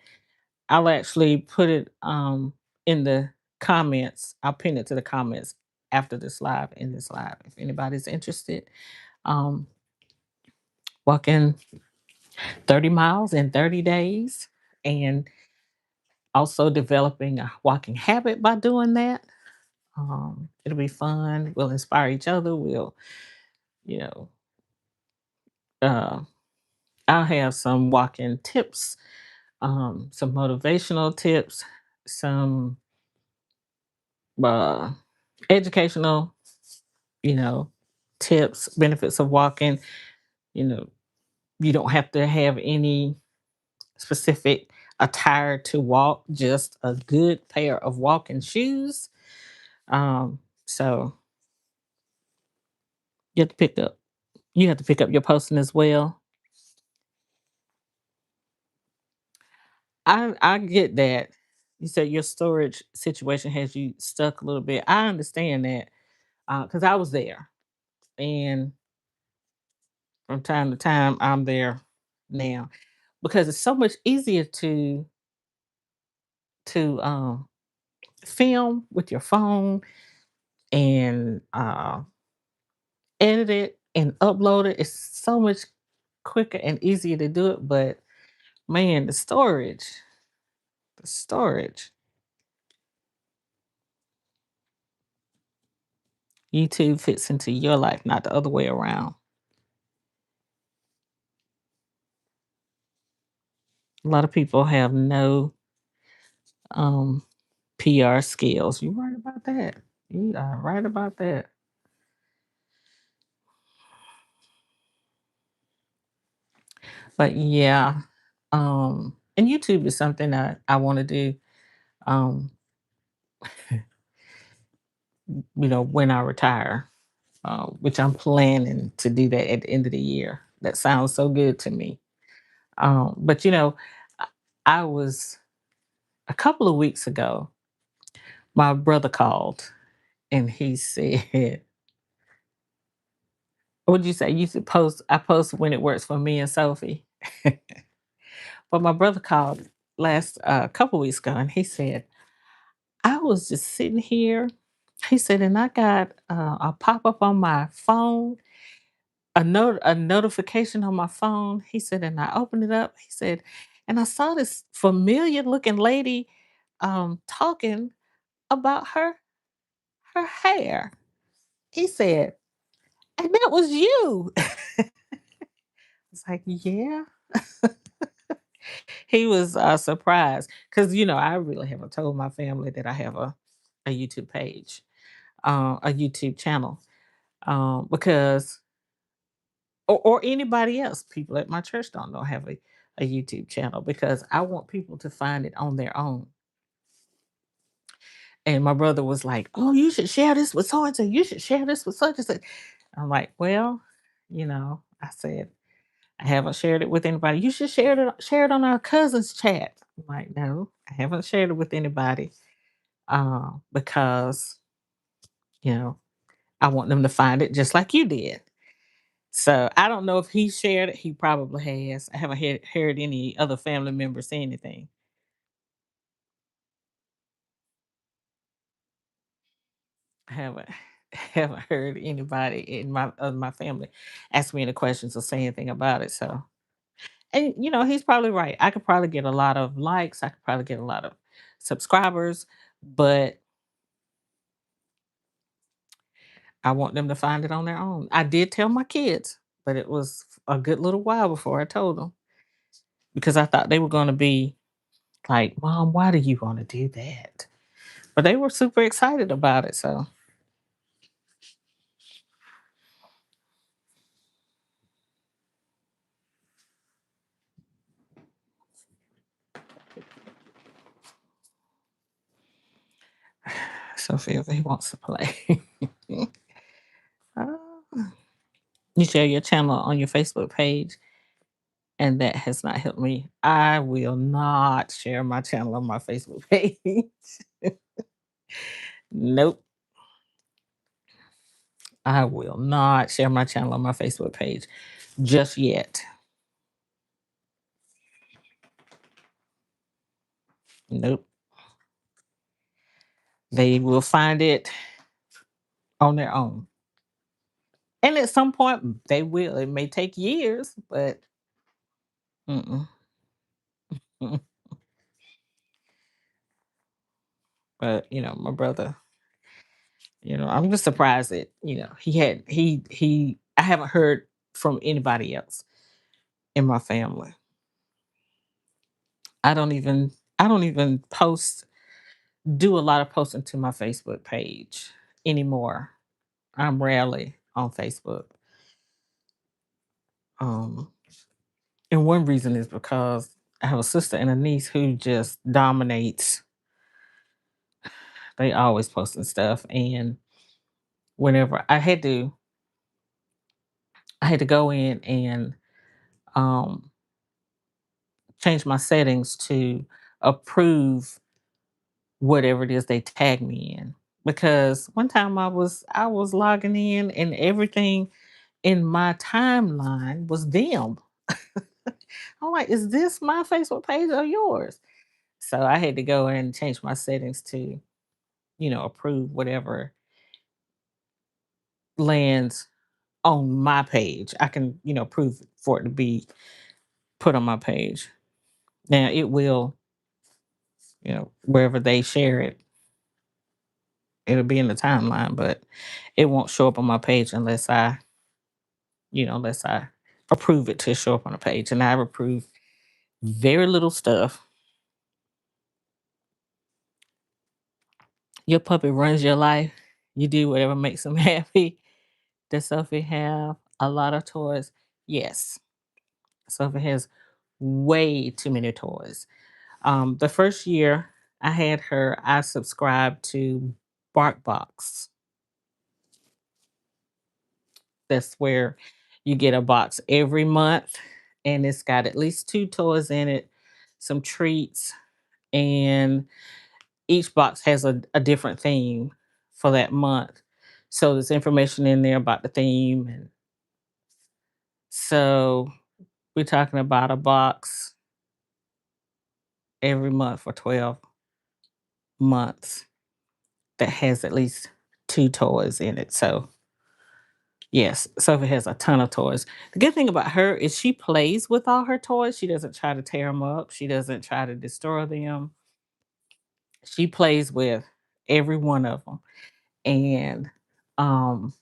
I'll actually put it in the comments. I'll pin it to the comments after this live in this live. If anybody's interested, um, walking 30 miles in 30 days and also developing a walking habit by doing that. It'll be fun. We'll inspire each other. We'll, you know, uh, I'll have some walking tips, some motivational tips, some uh, educational, you know, tips, benefits of walking. You know, you don't have to have any specific attire to walk, just a good pair of walking shoes. So you have to pick up you have to pick up your posting as well. I get that. You said your storage situation has you stuck a little bit. I understand that because I was there, and from time to time I'm there now because it's so much easier to film with your phone and edit it and upload it. It's so much quicker and easier to do it. But man, the storage, YouTube fits into your life, not the other way around. A lot of people have no um, PR skills. You're right about that. You are right about that. But yeah, and YouTube is something that I want to do. Um, when I retire, which I'm planning to do that at the end of the year. That sounds so good to me. But I I was a couple of weeks ago. My brother called and he said, "What'd you say? You should post. I post when it works for me and Sophie." But my brother called last couple weeks ago and he said, "I was just sitting here." He said, "And I got a pop up on my phone, a notification on my phone." He said, "And I opened it up." He said, "And I saw this familiar looking lady talking about her hair." He said, "And that was you." It's like, yeah. He was surprised because I really haven't told my family that I have a YouTube page, a YouTube channel, because or anybody else. People at my church don't know I have a YouTube channel because I want people to find it on their own. And my brother was like, "Oh, you should share this with so and so. You should share this with such and such." I'm like, "Well, I said I haven't shared it with anybody. You should share it on our cousins chat." I'm like, "No, I haven't shared it with anybody because you know I want them to find it just like you did." So I don't know if he shared it. He probably has. I haven't heard any other family members say anything. I haven't haven't heard anybody in my family ask me any questions or say anything about it. So, and he's probably right. I could probably get a lot of likes. I could probably get a lot of subscribers, but I want them to find it on their own. I did tell my kids, but it was a good little while before I told them because I thought they were going to be like, "Mom, why do you want to do that?" But they were super excited about it. So, Sophia, he wants to play. Ah. You share your channel on your Facebook page, and that has not helped me. I will not share my channel on my Facebook page. Nope. I will not share my channel on my Facebook page just yet. Nope. They will find it on their own. And at some point, they will. It may take years, but mm-mm, mm-mm. But my brother, I'm just surprised that he. I haven't heard from anybody else in my family. I don't even. I don't even do a lot of posting to my Facebook page anymore. I'm rarely on Facebook. Um, and one reason is because I have a sister and a niece who just dominates. They always posting stuff, and whenever I had to go in and um, change my settings to approve whatever it is they tag me in. Because one time I was logging in and everything in my timeline was them. I'm like, is this my Facebook page or yours? So I had to go in and change my settings to, approve whatever lands on my page. I can, approve for it to be put on my page. Now it will, wherever they share it, it'll be in the timeline, but it won't show up on my page unless I approve it to show up on the page. And I've approved very little stuff. Your puppy runs your life. You do whatever makes him happy. Does Sophie have a lot of toys? Yes. Sophie has way too many toys. The first year I had her, I subscribed to BarkBox. That's where you get a box every month, and it's got at least two toys in it, some treats, and each box has a different theme for that month. So there's information in there about the theme. And so we're talking about a box every month for 12 months that has at least two toys in it. So yes, Sophie has a ton of toys. The good thing about her is she plays with all her toys. She doesn't try to tear them up. She doesn't try to destroy them. She plays with every one of them. And, um,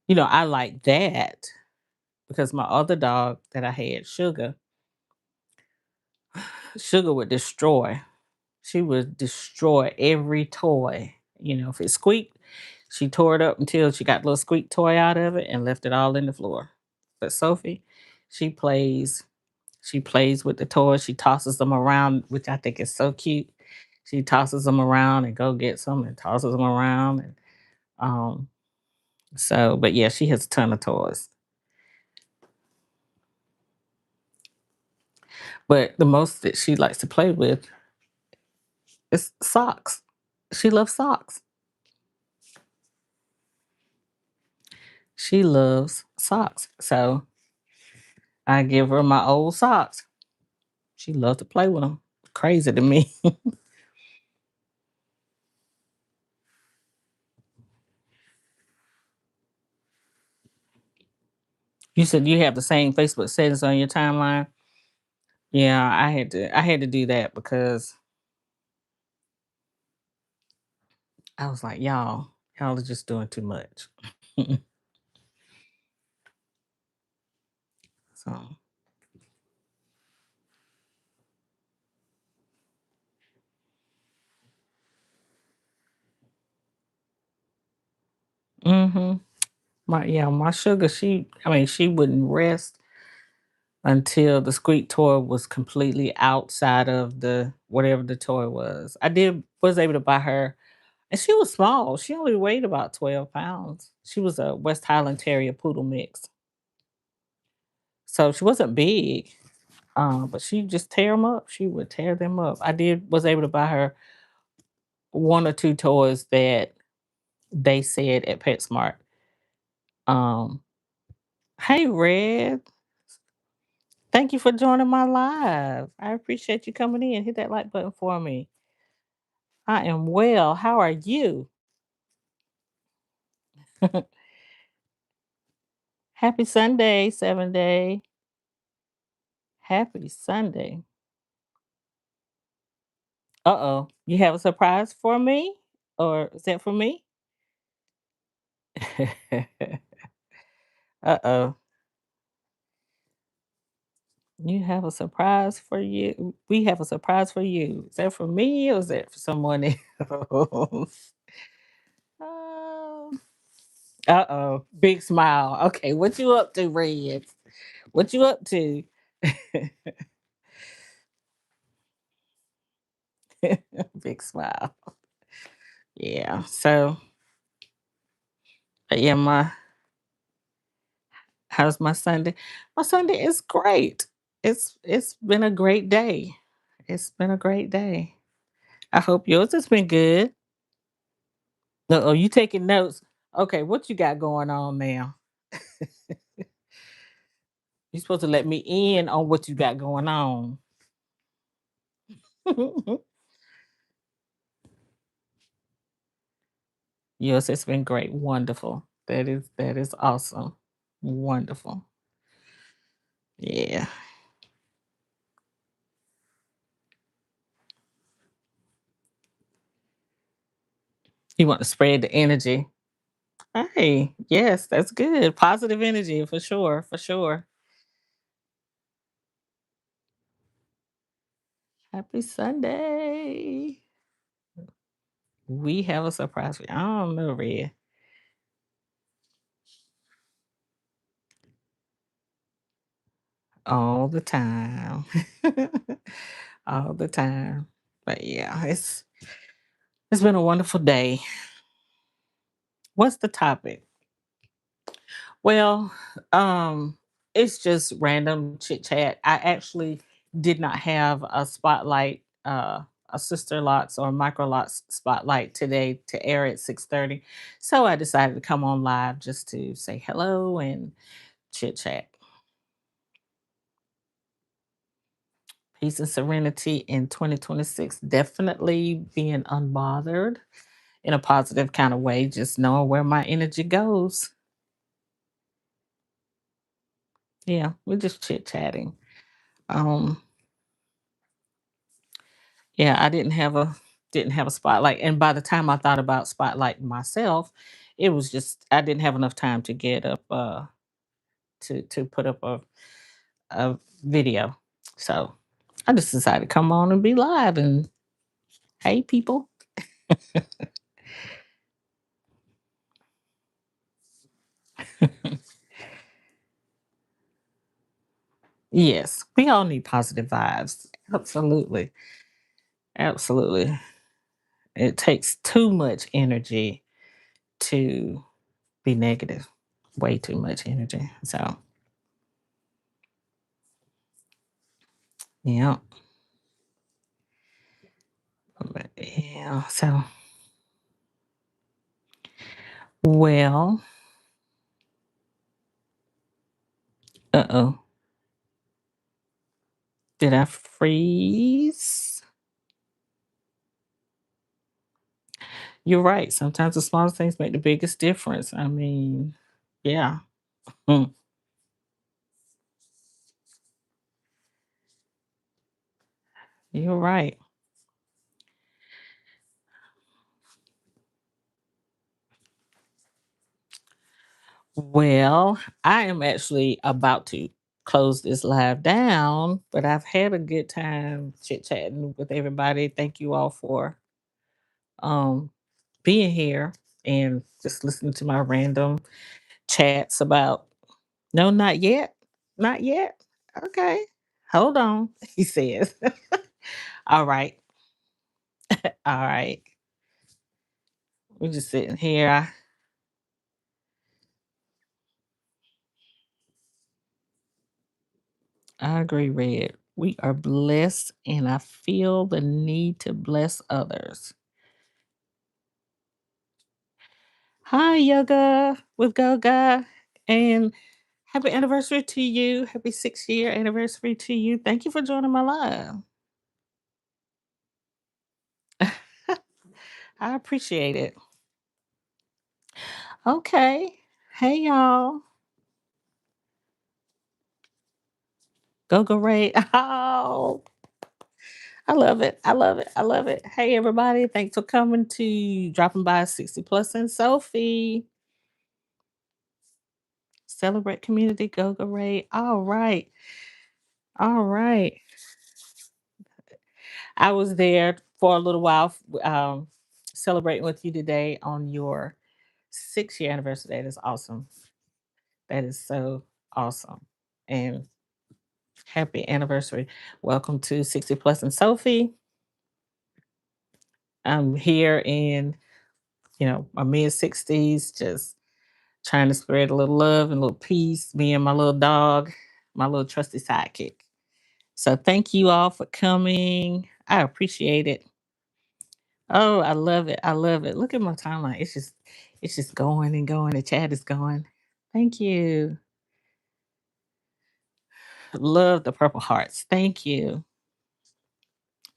I like that because my other dog that I had, Sugar would destroy. She would destroy every toy. If it squeaked, she tore it up until she got a little squeak toy out of it and left it all in the floor. But Sophie, she plays. She plays with the toys. She tosses them around, which I think is so cute. She tosses them around and go get some and tosses them around. And um, but yeah, she has a ton of toys. But the most that she likes to play with is socks. She loves socks. She loves socks. So I give her my old socks. She loves to play with them. Crazy to me. You said you have the same Facebook settings on your timeline. Yeah, I had to do that because I was like, y'all are just doing too much. So, hmm my sugar, she wouldn't rest until the squeak toy was completely outside of the whatever the toy was. Was able to buy her, and she was small. She only weighed about 12 pounds. She was a West Highland Terrier poodle mix. So she wasn't big, but she just tear them up. She would tear them up. Was able to buy her one or two toys that they said at PetSmart. Um, hey Red, thank you for joining my live. I appreciate you coming in. Hit that like button for me. I am well. How are you? Happy Sunday, 7 day. Happy Sunday. Uh-oh. You have a surprise for me? Or is that for me? Uh-oh. You have a surprise for you. We have a surprise for you. Is that for me or is that for someone else? Oh. Uh-oh. Big smile. Okay, what you up to, Red? What you up to? Big smile. Yeah. So, yeah, how's my Sunday? My Sunday is great. It's been a great day. It's been a great day. I hope yours has been good. Oh, you taking notes? Okay, what you got going on now? You supposed to let me in on what you got going on. Yes, it's been great. Wonderful. That is awesome. Wonderful. Yeah. You want to spread the energy. Hey, yes, that's good. Positive energy for sure. For sure. Happy Sunday. We have a surprise for you. I don't know, Red. All the time. All the time. But yeah, it's been a wonderful day. What's the topic? Well, it's just random chit chat. I actually did not have a spotlight, a sister lots or micro lots spotlight today to air at 6:30. So I decided to come on live just to say hello and chit chat. Peace and serenity in 2026. Definitely being unbothered in a positive kind of way, just knowing where my energy goes. Yeah, we're just chit chatting. Um, yeah, I didn't have a spotlight. And by the time I thought about spotlighting myself, it was just I didn't have enough time to get up to put up a video. So I just decided to come on and be live and hey people. Yes, we all need positive vibes. Absolutely. Absolutely. It takes too much energy to be negative. Way too much energy. So, yeah. But, yeah. So, well, uh-oh. Did I freeze? You're right. Sometimes the smallest things make the biggest difference. I mean, yeah. Mm, you're right. Well, I am actually about to close this live down, but I've had a good time chit chatting with everybody. Thank you all for um being here and just listening to my random chats about no, not yet. Not yet. Okay. Hold on, he says. All right. All right. We're just sitting here. I agree, Red. We are blessed, and I feel the need to bless others. Hi, Yoga with Goga. And happy anniversary to you. Happy 6 year anniversary to you. Thank you for joining my live. I appreciate it. Okay. Hey, y'all. Goga Ray. Oh, I love it. I love it. I love it. Hey, everybody. Thanks for coming to dropping by 60 Plus and Sophie. Celebrate community. Goga Ray. All right. All right. I was there for a little while, celebrating with you today on your 6 year anniversary. That is awesome. That is so awesome. And happy anniversary. Welcome to 60 Plus and Sophie. I'm here in, my mid 60s, just trying to spread a little love and a little peace, me and my little dog, my little trusty sidekick. So thank you all for coming. I appreciate it. Oh, I love it. I love it. Look at my timeline. It's just going and going. The chat is going. Thank you. Love the purple hearts. Thank you.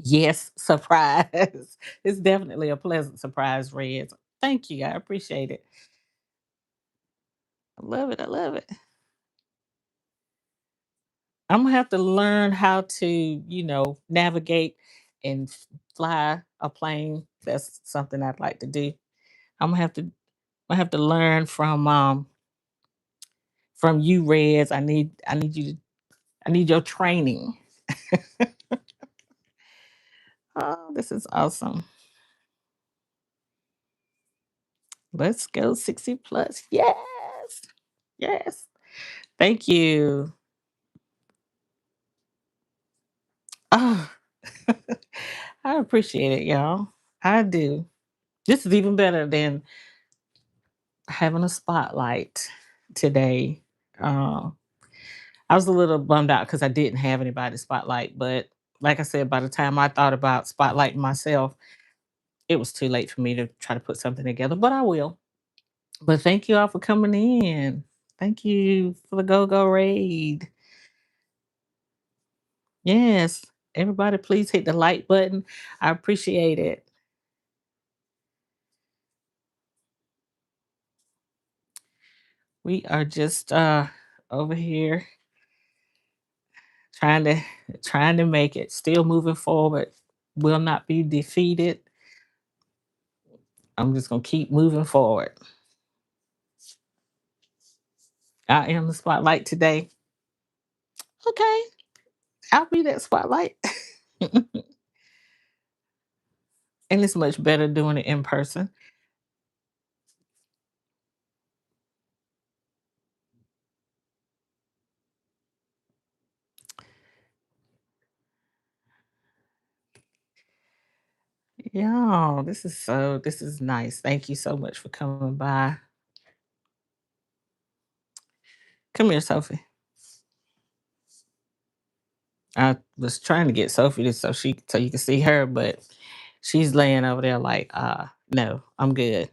Yes, surprise. It's definitely a pleasant surprise, Reds. Thank you. I appreciate it. I love it. I love it. I'm gonna have to learn how to, navigate and fly a plane. That's something I'd like to do. I'm gonna have to learn from you, Reds. I need your training. Oh, this is awesome. Let's go 60 plus. Yes. Yes. Thank you. Oh, I appreciate it, y'all. I do. This is even better than having a spotlight today. Uh, I was a little bummed out because I didn't have anybody spotlight, but like I said, by the time I thought about spotlighting myself, it was too late for me to try to put something together, but I will. But thank you all for coming in. Thank you for the Go Go Raid. Yes. Everybody, please hit the like button. I appreciate it. We are just over here trying to make it, still moving forward. Will not be defeated. I'm just gonna keep moving forward. I am the spotlight today. Okay, I'll be that spotlight. And it's much better doing it in person. Yeah, this is nice. Thank you so much for coming by. Come here, Sophie. I was trying to get Sophie to so you can see her, but she's laying over there like, no, I'm good.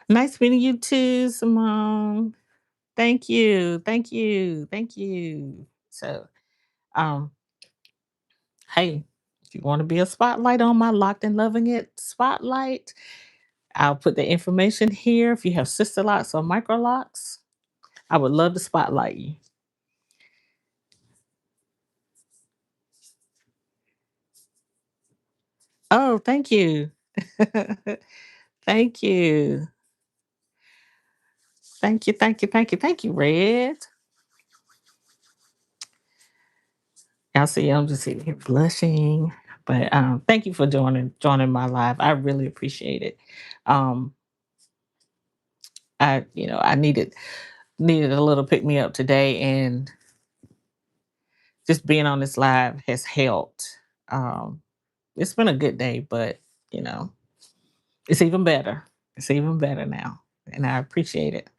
Nice meeting you too, Simone. Thank you. Thank you. Thank you. So, um, hey, if you want to be a spotlight on my locked and loving it spotlight, I'll put the information here. If you have sister locks or micro locks, I would love to spotlight you. Oh, thank you. Thank you. Thank you. Thank you. Thank you. Thank you, Red. Y'all see, I'm just sitting here blushing. But thank you for joining my live. I really appreciate it. Um, I needed a little pick me up today, and just being on this live has helped. Um, it's been a good day, but you know, it's even better. It's even better now, and I appreciate it.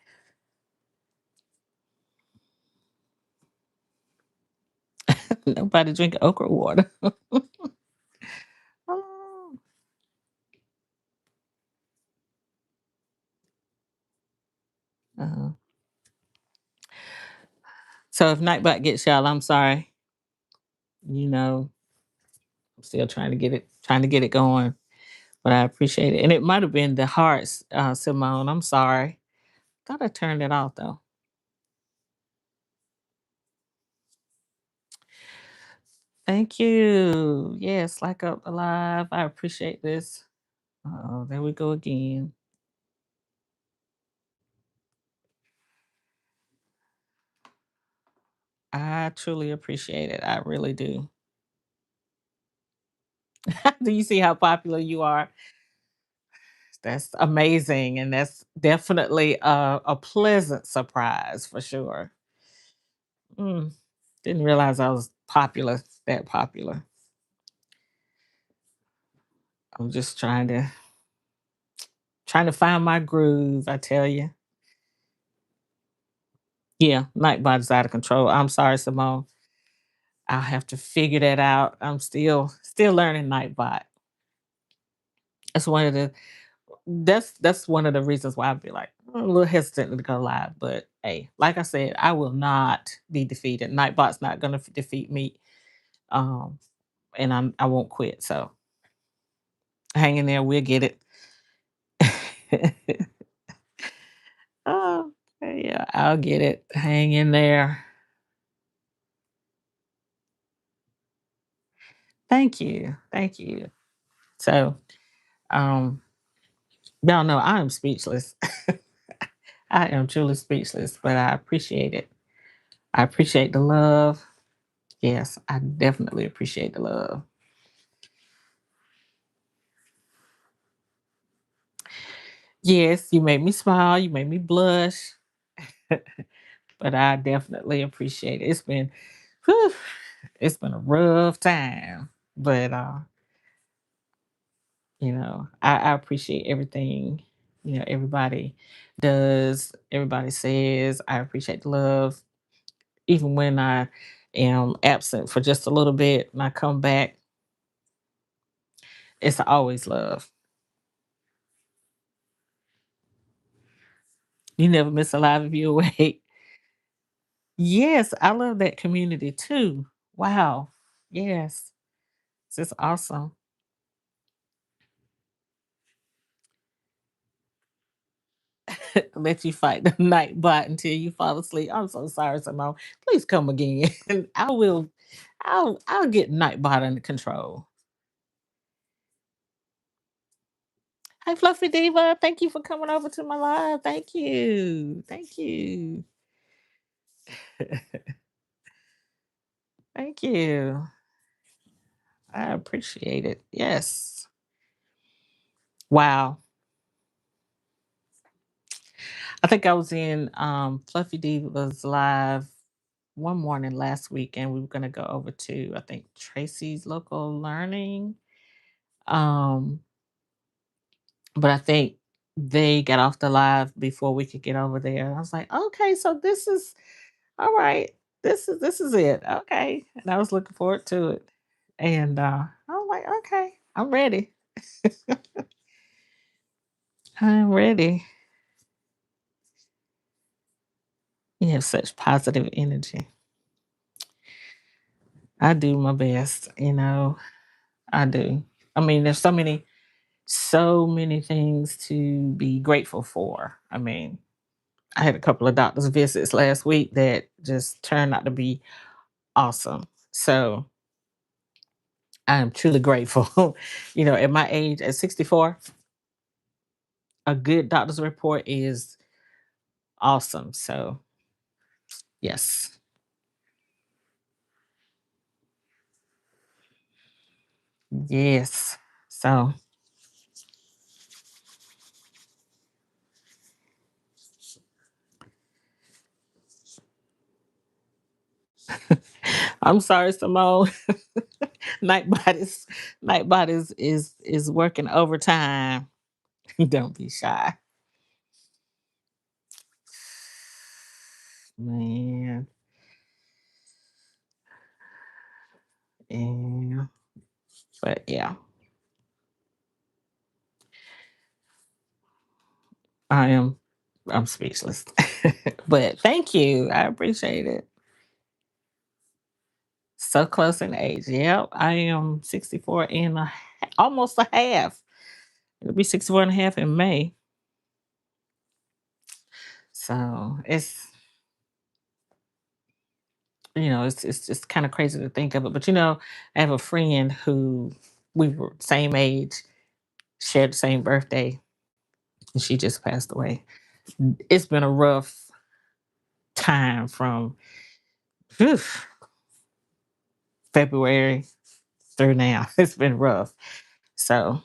Nobody drink okra water. Oh, Uh, so if Nightbot gets y'all, I'm sorry. You know, I'm still trying to get it going, but I appreciate it. And it might have been the hearts, Simone. I'm sorry. Thought I turned it off though. Thank you. Yes, like up alive. I appreciate this. Oh, there we go again. I truly appreciate it. I really do. Do you see how popular you are? That's amazing. And that's definitely a pleasant surprise for sure. Mm, didn't realize I was popular, that popular. I'm just trying to find my groove, I tell you. Yeah, Nightbot's out of control. I'm sorry, Simone. I'll have to figure that out. I'm still learning Nightbot. That's one of the that's one of the reasons why I'd be like a little hesitant to go live. But hey, like I said, I will not be defeated. Nightbot's not gonna defeat me. Um, and I won't quit. So hang in there, we'll get it. Oh, yeah, I'll get it. Hang in there. Thank you. Thank you. So, um, y'all know I am speechless. I am truly speechless, but I appreciate it. I appreciate the love. Yes, I definitely appreciate the love. Yes, you made me smile, you made me blush, but I definitely appreciate it. Whew, it's been a rough time, but I appreciate everything, everybody does, everybody says. I appreciate the love. Even when I am absent for just a little bit and I come back, it's always love. You never miss a live if you're awake. Yes, I love that community too. Wow. Yes. It's just awesome. Let you fight the night bot until you fall asleep. I'm so sorry, Simone. Please come again. I will I'll get Nightbot under control. Hi, Fluffy Diva. Thank you for coming over to my live. Thank you. Thank you. Thank you. I appreciate it. Yes. Wow. I think I was in Fluffy Diva's live one morning last week, and we were gonna go over to I think Tracy's local learning. Um, but I think they got off the live before we could get over there. I was like, okay, so this is all right. This is it. Okay. And I was looking forward to it. And I'm like, okay, I'm ready. I'm ready. You have such positive energy. I do my best. I do. I mean, there's so many things to be grateful for. I mean, I had a couple of doctor's visits last week that just turned out to be awesome. So I am truly grateful. At my age, at 64, a good doctor's report is awesome. So, yes. Yes. So, I'm sorry, Simone. Nightbot is Nightbot is working overtime. Don't be shy. Man. Yeah. But yeah, I am. I'm speechless. But thank you. I appreciate it. So close in age. Yep. I am 64 and almost a half. It'll be 64 and a half in May. So it's just kind of crazy to think of it. But I have a friend who we were same age, shared the same birthday, and she just passed away. It's been a rough time from whew, February through now. It's been rough. So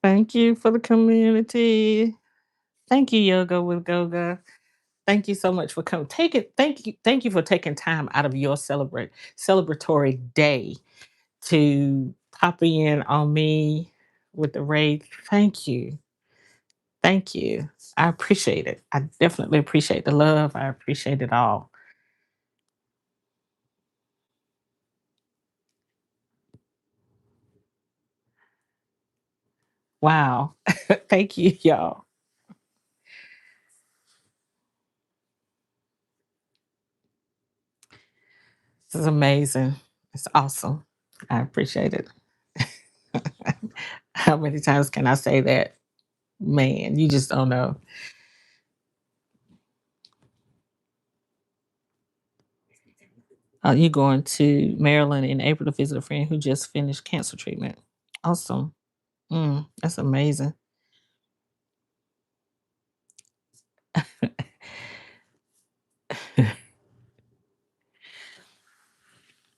thank you for the community. Thank you, Yoga with Goga. Thank you so much for coming. Thank you for taking time out of your celebratory day to pop in on me with the raid. Thank you. Thank you. I appreciate it. I definitely appreciate the love. I appreciate it all. Wow. Thank you, y'all. This is amazing. It's awesome. I appreciate it. How many times can I say that? Man, you just don't know. You're going to Maryland in April to visit a friend who just finished cancer treatment. Awesome. That's amazing.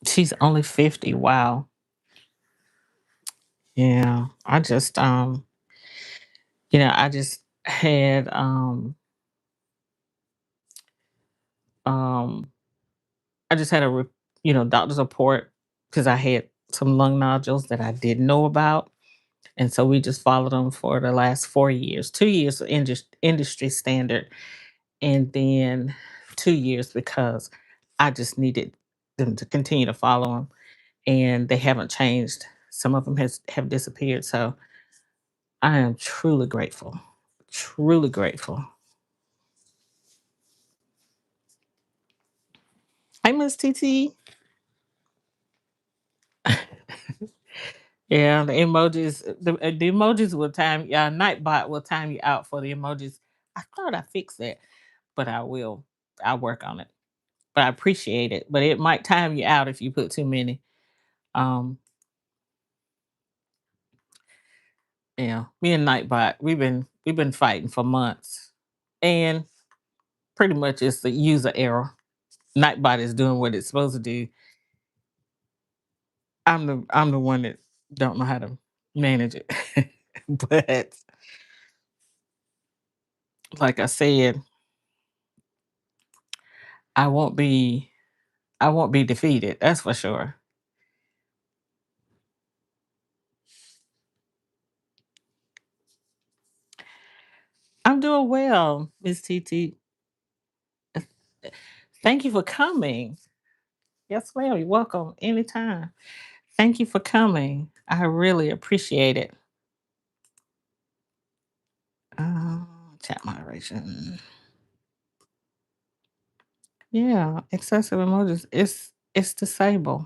She's only 50. Wow. Yeah. I just had um I just had doctor's report because I had some lung nodules that I didn't know about. And so we just followed them for the last 4 years, 2 years of industry standard, and then 2 years because I just needed them to continue to follow them, and they haven't changed. Some of them have disappeared. So I am truly grateful, truly grateful. Hi, Miss TT. Yeah, the emojis will time. Yeah, Nightbot will time you out for the emojis. I thought I fixed that, but I will. I'll work on it. But I appreciate it. But it might time you out if you put too many. Um, yeah, me and Nightbot, we've been fighting for months, and pretty much it's the user error. Nightbot is doing what it's supposed to do. I'm the one that don't know how to manage it. But like I said, I won't be I won't be defeated. That's for sure. I'm doing well, Miss TT. Thank you for coming. Yes, ma'am. You're welcome anytime. Thank you for coming. I really appreciate it. Chat moderation. Yeah, excessive emojis. It's disabled.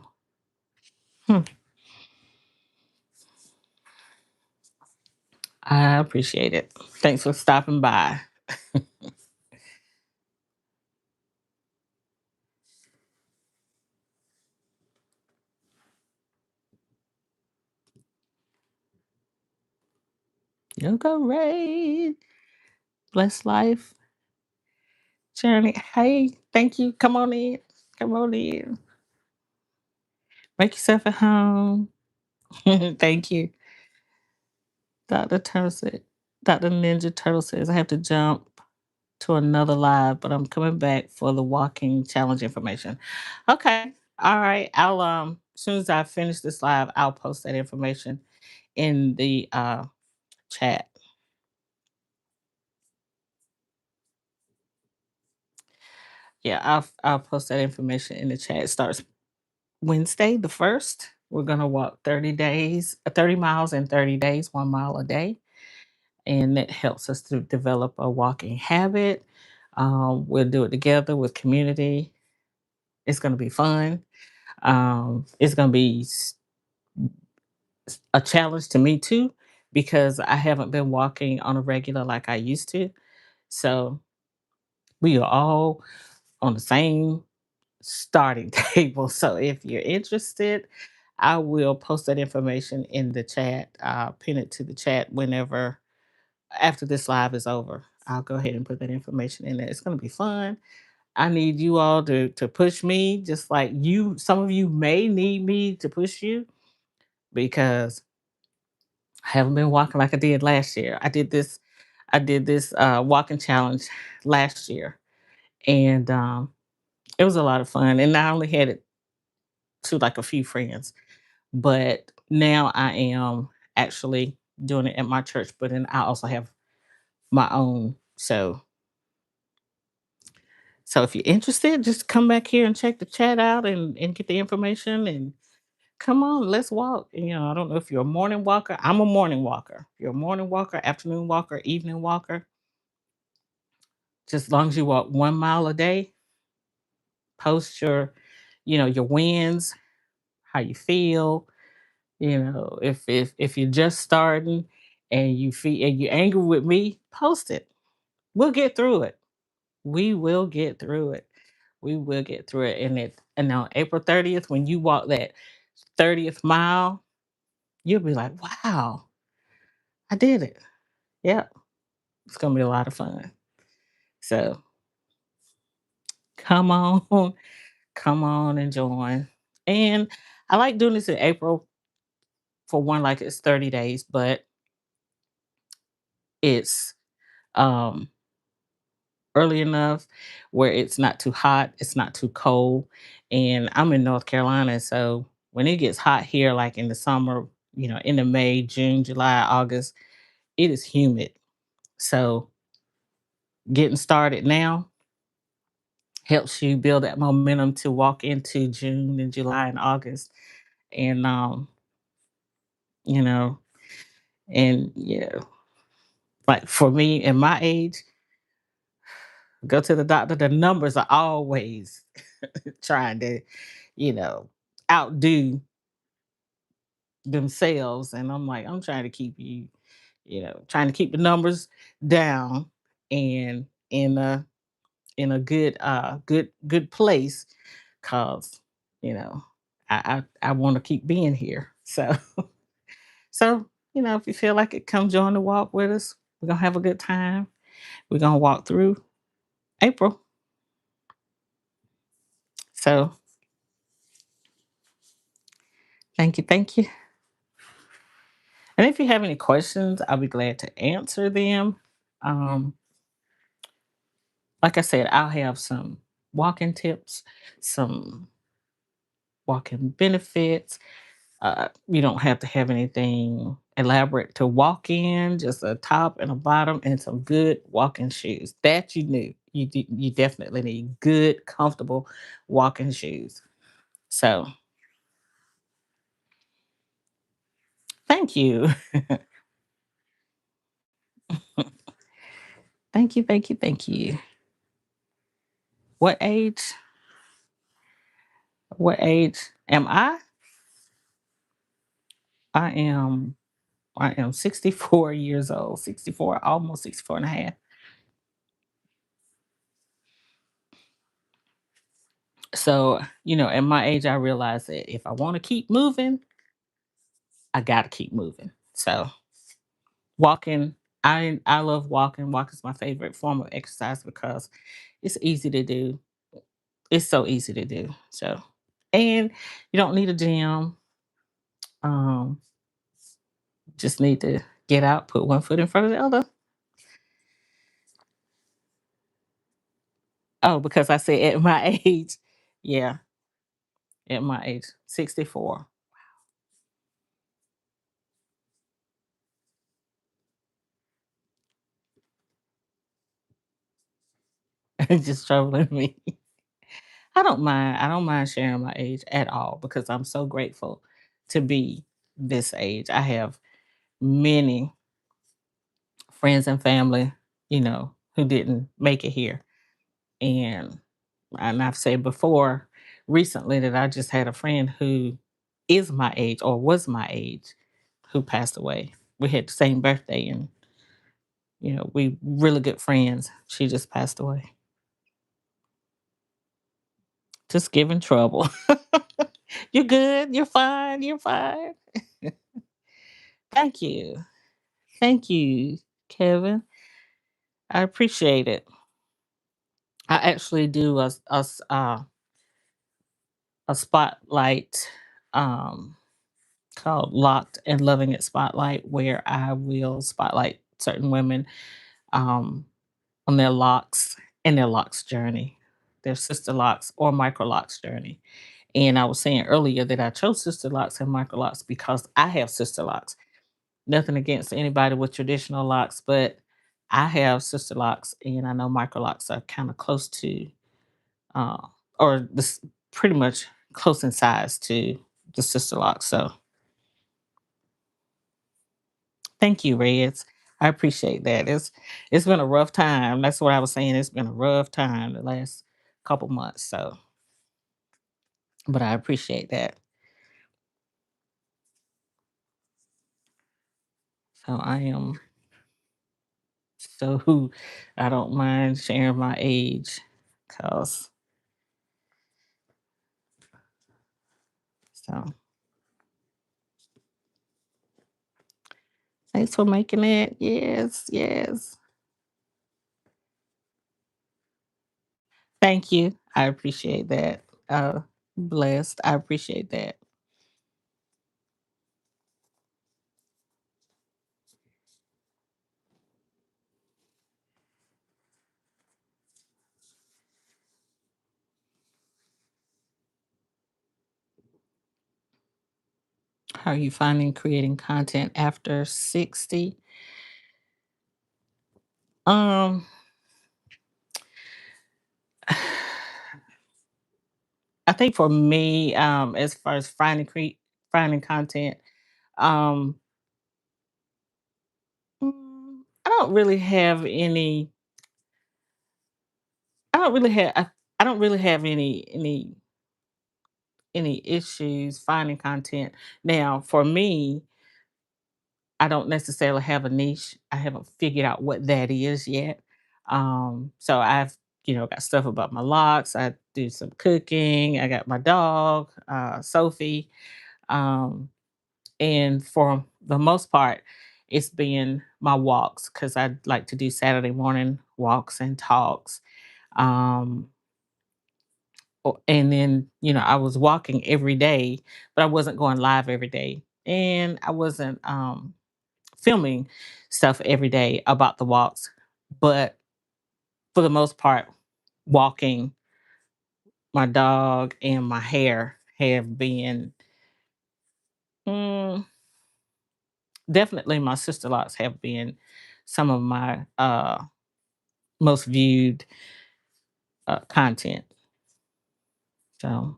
Hmm. I appreciate it. Thanks for stopping by. Yoga Ray. Bless life. Journey. Hey, thank you. Come on in. Come on in. Make yourself at home. Thank you. Dr. Turtle said, Dr. Ninja Turtle says, I have to jump to another live, but I'm coming back for the walking challenge information. Okay. All right. I'll as soon as I finish this live, I'll post that information in the chat. Yeah, I'll post that information in the chat. It starts Wednesday, the 1st. We're gonna walk 30 days, 30 miles in 30 days, 1 mile a day. And that helps us to develop a walking habit. We'll do it together with community. It's gonna be fun. It's gonna be a challenge to me too, because I haven't been walking on a regular like I used to. So we are all on the same starting table. So if you're interested, I will post that information in the chat. I'll pin it to the chat whenever after this live is over. I'll go ahead and put that information in there. It's going to be fun. I need you all to push me, just like you. Some of you may need me to push you because I haven't been walking like I did last year. I did this walking challenge last year, and it was a lot of fun. And I only had it to like a few friends, but now I am actually doing it at my church. But then I also have my own. So if you're interested, just come back here and check the chat out and get the information and come on, let's walk. I don't know if you're a morning walker. I'm a morning walker. If you're a morning walker, afternoon walker, evening walker, just as long as you walk 1 mile a day, post your wins, how you feel. If you're just starting and you feel and you're angry with me, post it. We'll get through it. We will get through it. We will get through it. And on April 30th, when you walk that 30th mile, you'll be like, wow, I did it. Yeah. It's gonna be a lot of fun. So come on, come on and join. And I like doing this in April for one, like it's 30 days, but it's um early enough where it's not too hot, it's not too cold. And I'm in North Carolina, so when it gets hot here, like in the summer, in the May, June, July, August, it is humid. So getting started now helps you build that momentum to walk into June and July and August. And you know, and like for me and my age, go to the doctor, the numbers are always trying to, you know, outdo themselves. And I'm like, I'm trying to keep you, trying to keep the numbers down and in a good place, cause I want to keep being here. So if you feel like it, come join the walk with us. We're gonna have a good time. We're gonna walk through April. So thank you, thank you. And if you have any questions, I'll be glad to answer them. Um, like I said, I'll have some walking tips, some walking benefits. You don't have to have anything elaborate to walk in, just a top and a bottom and some good walking shoes. That you knew. You definitely need good, comfortable walking shoes. So thank you. Thank you, thank you, thank you. What age? What age am I? I am I am 64 years old, 64, almost 64 and a half. So, at my age, I realized that if I want to keep moving, I got to keep moving. So, walking, I love walking. Walking is my favorite form of exercise because it's easy to do. It's so easy to do. So, and you don't need a gym. Um, just need to get out, put one foot in front of the other. Oh, because I said at my age, yeah, at my age, 64. Just troubling me. I don't mind. I don't mind sharing my age at all because I'm so grateful to be this age. I have many friends and family, who didn't make it here. And I've said before recently that I just had a friend who is my age or was my age who passed away. We had the same birthday and we really good friends. She just passed away. Just giving trouble. You're good. You're fine. You're fine. Thank you. Thank you, Kevin. I appreciate it. I actually do a spotlight called Locked and Loving It Spotlight, where I will spotlight certain women um, on their locks and their locks journey, their sister locks or micro locks journey. And I was saying earlier that I chose sister locks and micro locks because I have sister locks. Nothing against anybody with traditional locks, but I have sister locks, and I know micro locks are kind of close to, uh, or this pretty much close in size to the sister locks. So thank you, Reds. I appreciate that. It's been a rough time. That's what I was saying. It's been a rough time the last couple months. So, but I appreciate that. So I am so I don't mind sharing my age, cause so thanks for making it. Yes, yes. Thank you. I appreciate that. Blessed. I appreciate that. How are you finding creating content after 60? Um I think for me, as far as finding content, um, I don't really have any. I don't really have. I don't really have any issues finding content. Now, for me, I don't necessarily have a niche. I haven't figured out what that is yet. So I've got stuff about my locks. I do some cooking. I got my dog, Sophie. Um, And for the most part, it's been my walks because I like to do Saturday morning walks and talks. Um, and then, I was walking every day, but I wasn't going live every day. And I wasn't filming stuff every day about the walks. But for the most part, walking, my dog, and my hair have been mm, definitely my sister locks have been some of my most viewed content. So,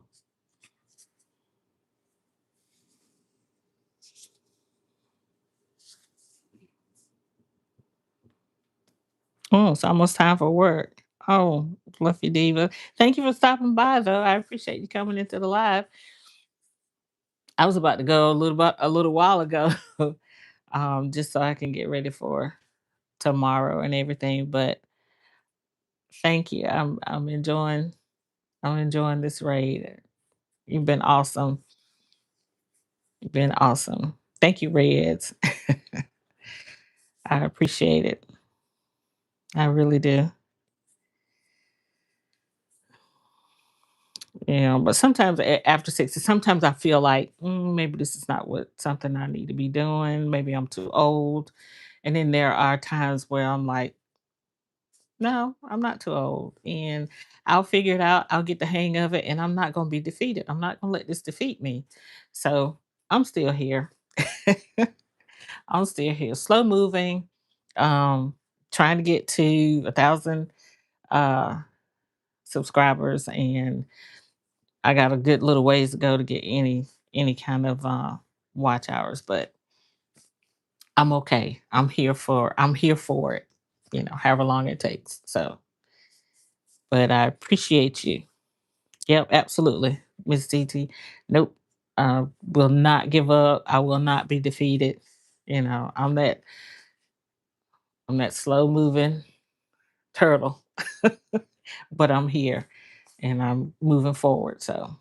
oh, it's almost time for work. Oh, Fluffy Diva. Thank you for stopping by, though. I appreciate you coming into the live. I was about to go a little while ago, just so I can get ready for tomorrow and everything. But thank you. I'm enjoying this raid. You've been awesome. You've been awesome. Thank you, Reds. I appreciate it. I really do. But sometimes after 60, sometimes I feel like maybe this is not what something I need to be doing. Maybe I'm too old. And then there are times where I'm like, no, I'm not too old. And I'll figure it out. I'll get the hang of it. And I'm not going to be defeated. I'm not going to let this defeat me. So I'm still here. I'm still here. Slow moving, um, trying to get to 1,000 uh, subscribers. And I got a good little ways to go to get any. any kind of watch hours, but I'm okay. I'm here for it, however long it takes. So, but I appreciate you. Yep, absolutely, Miss TT. Nope. Will not give up. I will not be defeated. I'm that slow moving turtle. But I'm here and I'm moving forward. So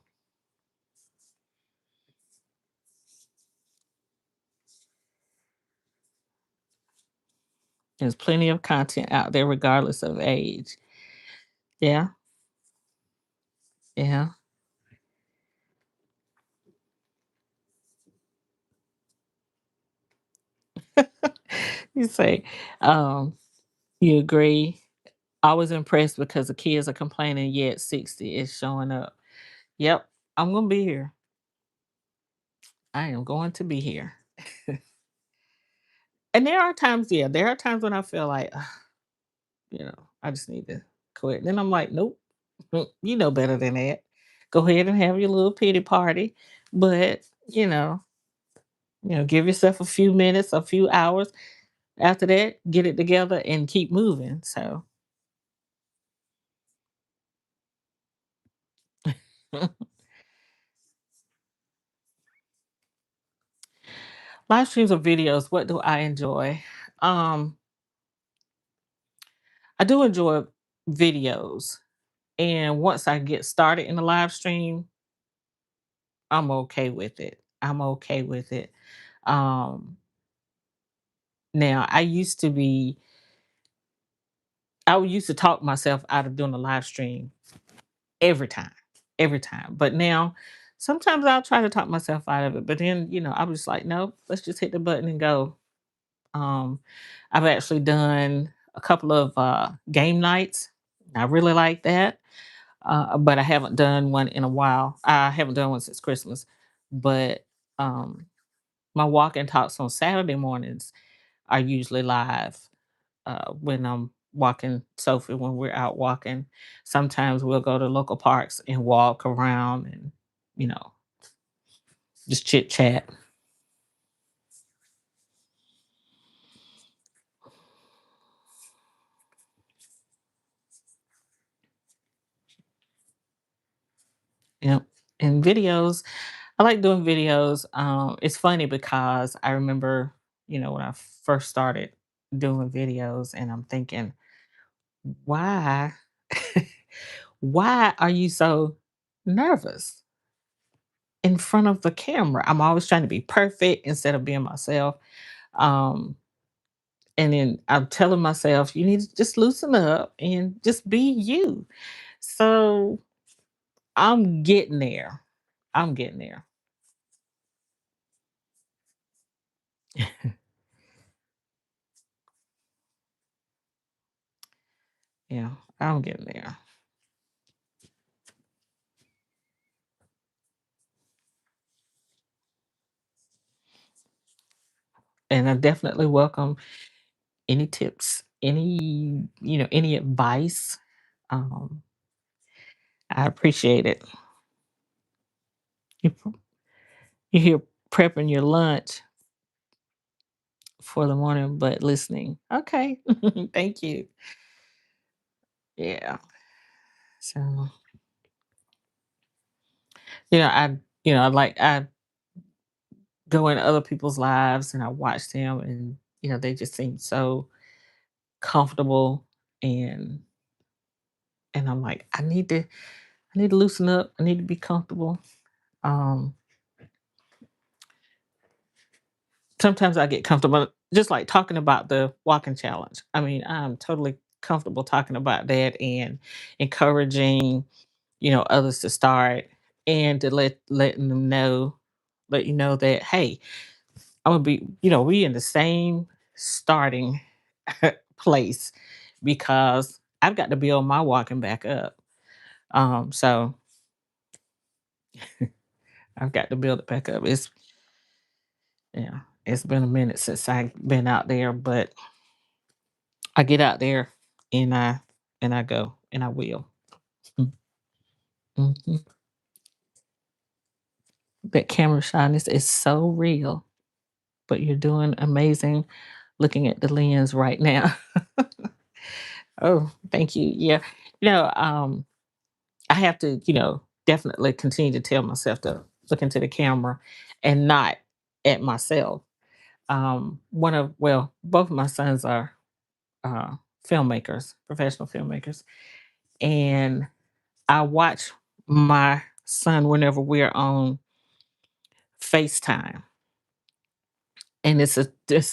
there's plenty of content out there regardless of age. Yeah, yeah. You say, um, you agree. I was impressed because the kids are complaining, yet 60 is showing up. Yep, I'm gonna be here. I am going to be here. And there are times when I feel like, "Ugh, I just need to quit." Then I'm like, nope, you know better than that. Go ahead and have your little pity party. But, give yourself a few minutes, a few hours. After that, get it together and keep moving. So live streams or videos, what do I enjoy? Um, I do enjoy videos. And once I get started in the live stream, I'm okay with it. I'm okay with it. Um, now I used to talk myself out of doing a live stream every time, every time. But now sometimes I'll try to talk myself out of it. But then, I'm just like, no, let's just hit the button and go. Um, I've actually done a couple of game nights. I really like that. But I haven't done one in a while. I haven't done one since Christmas. But um, my walk and talks on Saturday mornings are usually live when I'm walking Sophie when we're out walking. Sometimes we'll go to local parks and walk around and, you know, just chit chat. Yep. And videos, I like doing videos. It's funny because I remember, when I first started doing videos and I'm thinking, why, why are you so nervous in front of the camera? I'm always trying to be perfect instead of being myself. Um, and then I'm telling myself, you need to just loosen up and just be you. So I'm getting there. I'm getting there. Yeah, I'm getting there. And I definitely welcome any tips, any advice. Um, I appreciate it. You, you're here prepping your lunch for the morning, but listening. Okay. Thank you. Yeah. So, I go in other people's lives and I watch them and they just seem so comfortable and I'm like, I need to loosen up. I need to be comfortable. Um Sometimes I get comfortable just like talking about the walking challenge. I mean, I'm totally comfortable talking about that and encouraging, others to start and to let you know that hey, I'm gonna be, we in the same starting place because I've got to build my walking back up. So I've got to build it back up. It's been a minute since I've been out there, but I get out there and I go and I will. Mm, mhm. that camera shyness is so real, but you're doing amazing looking at the lens right now. Oh, thank you. Yeah. I have to, definitely continue to tell myself to look into the camera and not at myself. Both of my sons are uh, filmmakers, professional filmmakers, and I watch my son whenever we're on FaceTime, and it's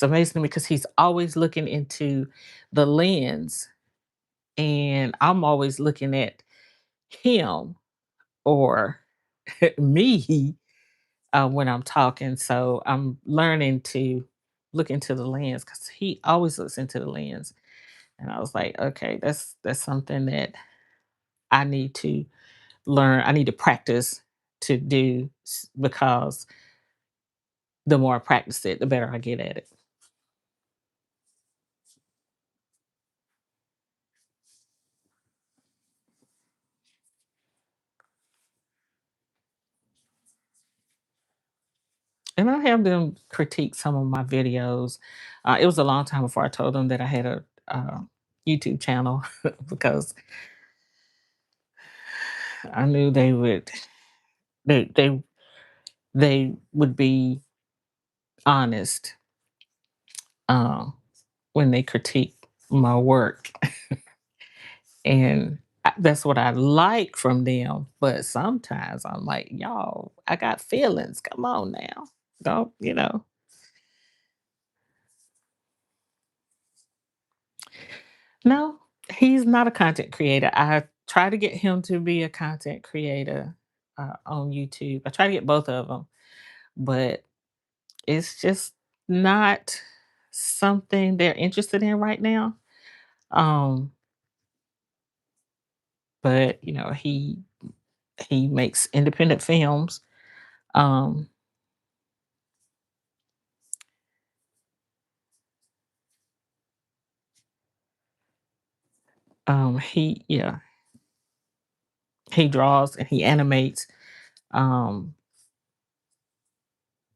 amazing to me because he's always looking into the lens, and I'm always looking at him or me when I'm talking. So I'm learning to look into the lens because he always looks into the lens. And I was like, okay, that's something that I need to learn. I need to practice to do because the more I practice it, the better I get at it. And I have them critique some of my videos. It was a long time before I told them that I had a YouTube channel because I knew they they they would be honest uh, when they critique my work, and that's what I like from them. But sometimes I'm like, y'all, I got feelings. Come on now, don't. No, he's not a content creator. I try to get him to be a content creator on YouTube. I try to get both of them, but it's just not something they're interested in right now. Um, but he makes independent films. Um, he yeah, he draws and he animates um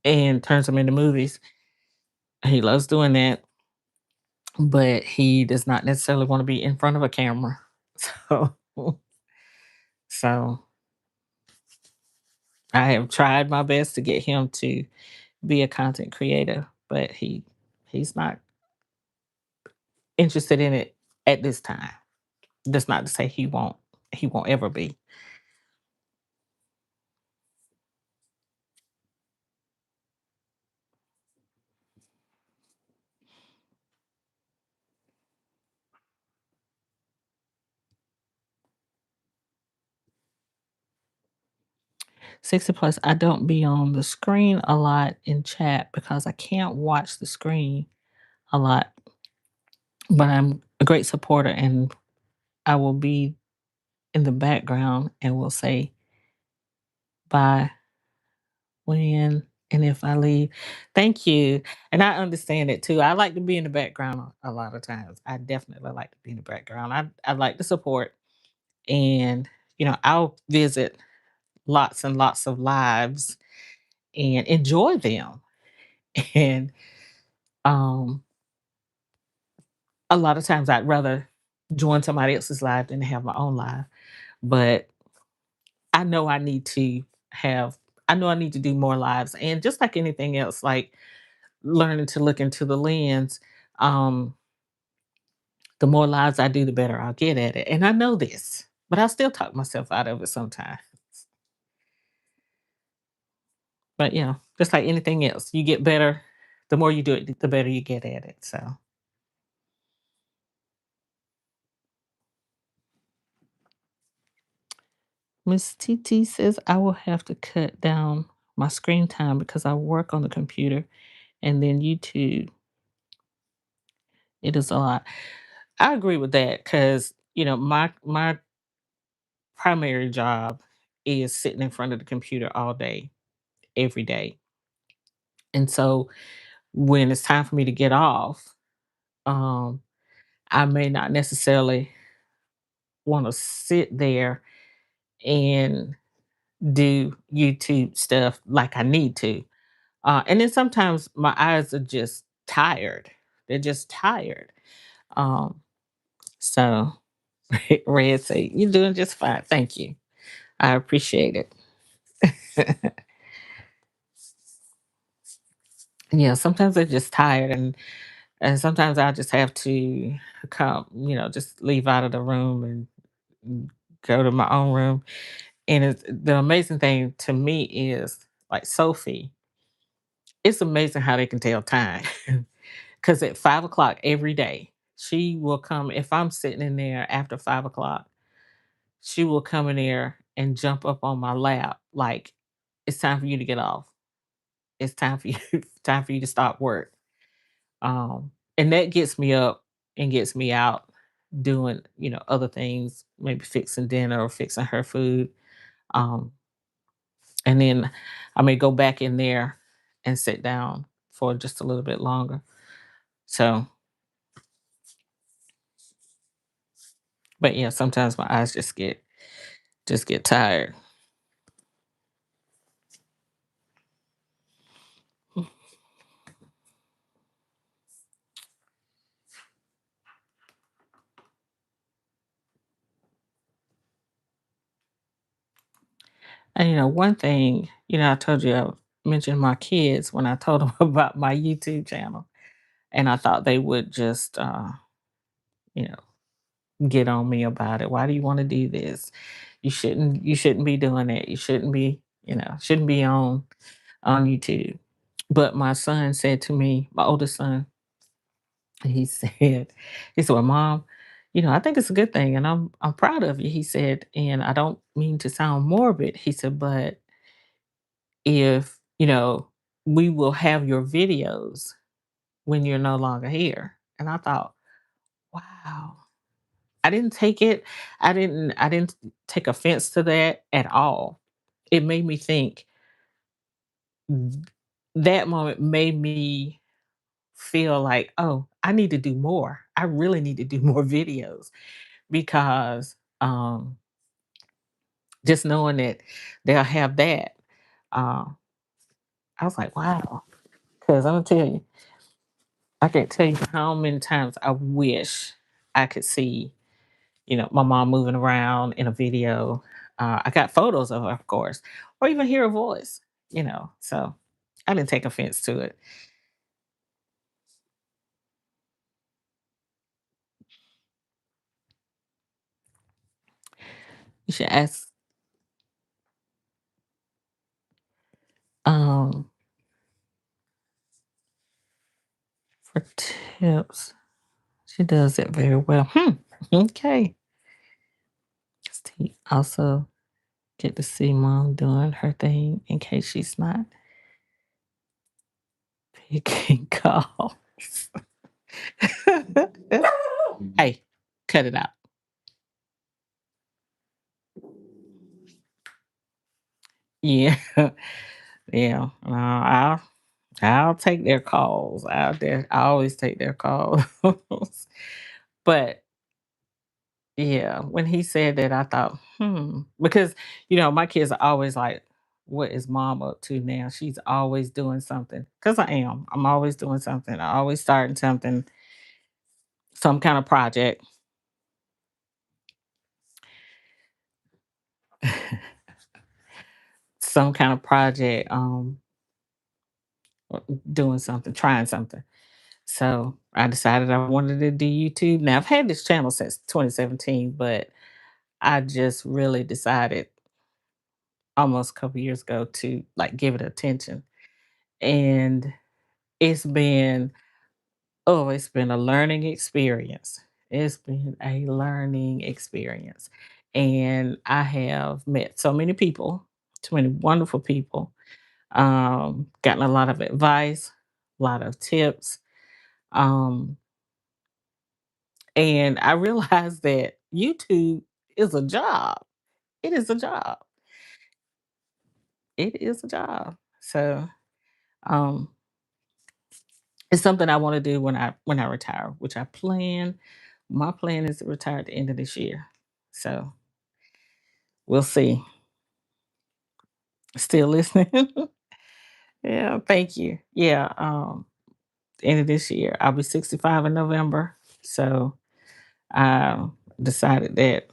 and turns them into movies. He loves doing that, but he does not necessarily want to be in front of a camera. So I have tried my best to get him to be a content creator, but he's not interested in it at this time. That's not to say he won't ever be. '60 plus, I don't be on the screen a lot in chat because I can't watch the screen a lot, but I'm a great supporter and I will be in the background and will say bye when and if I leave. Thank you. And I understand it too. I like to be in the background a lot of times. I definitely like to be in the background. I like the support and I'll visit lots and lots of lives and enjoy them. And um a lot of times I'd rather join somebody else's live than have my own live. But I know I need to have I know I need to do more lives. And just like anything else, like learning to look into the lens, um, the more lives I do, the better I'll get at it. And I know this, but I still talk myself out of it sometimes. But just like anything else, you get better. The more you do it, the better you get at it. So Miss TT says I will have to cut down my screen time because I work on the computer and then YouTube. It is a lot. I agree with that because my primary job is sitting in front of the computer all day, every day, and so when it's time for me to get off, um, I may not necessarily want to sit there and do YouTube stuff like I need to. And then sometimes my eyes are just tired. They're just tired. Um, so Red say, "You're doing just fine. Thank you. I appreciate it." Yeah, sometimes they're just tired, and sometimes I just have to come, just leave out of the room and go to my own room. And the amazing thing to me is like Sophie. It's amazing how they can tell time. Because at 5 o'clock every day, she will come. If I'm sitting in there after 5 o'clock, she will come in there and jump up on my lap like, it's time for you to get off. It's time for you, time for you to stop work. And that gets me up and gets me out doing, other things, maybe fixing dinner or fixing her food. Um, and then I may go back in there and sit down for just a little bit longer. So, but yeah, sometimes my eyes just get tired. And one thing, I told you I mentioned my kids when I told them about my YouTube channel, and I thought they would just, you know, get on me about it. Why do you want to do this? You shouldn't be doing it. You shouldn't be on YouTube. But my son said to me, my oldest son, he said, "Well, Mom, I think it's a good thing, and I'm proud of you." He said, "And I don't mean to sound morbid." He said, "But if we will have your videos when you're no longer here." And I thought, wow. I didn't take offense to that at all. It made me think, th- that moment made me feel like, oh, I need to do more. I really need to do more videos because just knowing that they'll have that, uh, I was like, wow. Because I'm gonna tell you, I can't tell you how many times I wish I could see, my mom moving around in a video. I got photos of her, of course, or even hear her voice, So I didn't take offense to it. You should ask um, for tips. She does it very well. Okay. Also get to see mom doing her thing in case she's not picking calls. Hey, cut it out. Yeah. Yeah. I'll take their calls. I always take their calls. But yeah, when he said that, I thought, because my kids are always like, "What is mom up to now?" She's always doing something. Because I am. I'm always doing something. I always starting something, some kind of project, some kind of project. Doing something, trying something. So I decided I wanted to do YouTube. Now I've had this channel since 2017, but I just really decided almost a couple years ago to like give it attention. And it's been, it's been a learning experience. It's been a learning experience. And I have met so many people, so many wonderful people, gotten a lot of advice, a lot of tips. Um, and I realized that YouTube is a job. It is a job. It is a job. So um it's something I want to do when I retire, which my plan is to retire at the end of this year. So we'll see. Still listening. Yeah, thank you. Yeah, end of this year, I'll be 65 in November. So I decided that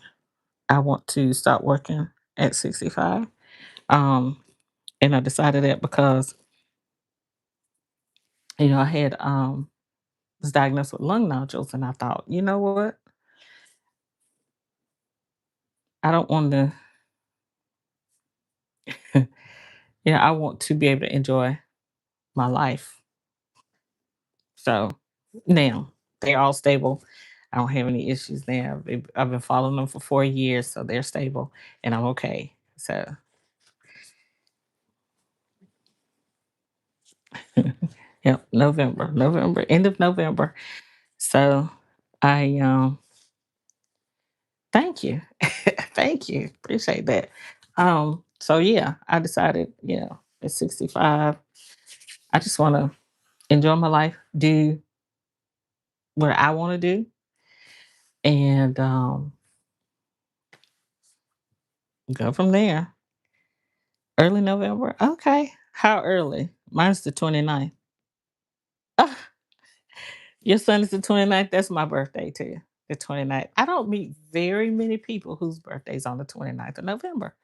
I want to start working at 65. Um, and I decided that because, I had was diagnosed with lung nodules, and I thought, you know what? I don't want to, I want to be able to enjoy my life. So now they're all stable. I don't have any issues now. I've been following them for 4 years, so they're stable, and I'm okay. So yep, November, end of November. So I thank you. Thank you. Appreciate that. So yeah, I decided, at 65, I just want to enjoy my life, do what I want to do, and go from there. Early November. Okay. How early? Mine's the 29th. Ah, your son is the 29th. That's my birthday too. The 29th. I don't meet very many people whose birthdays on the 29th of November.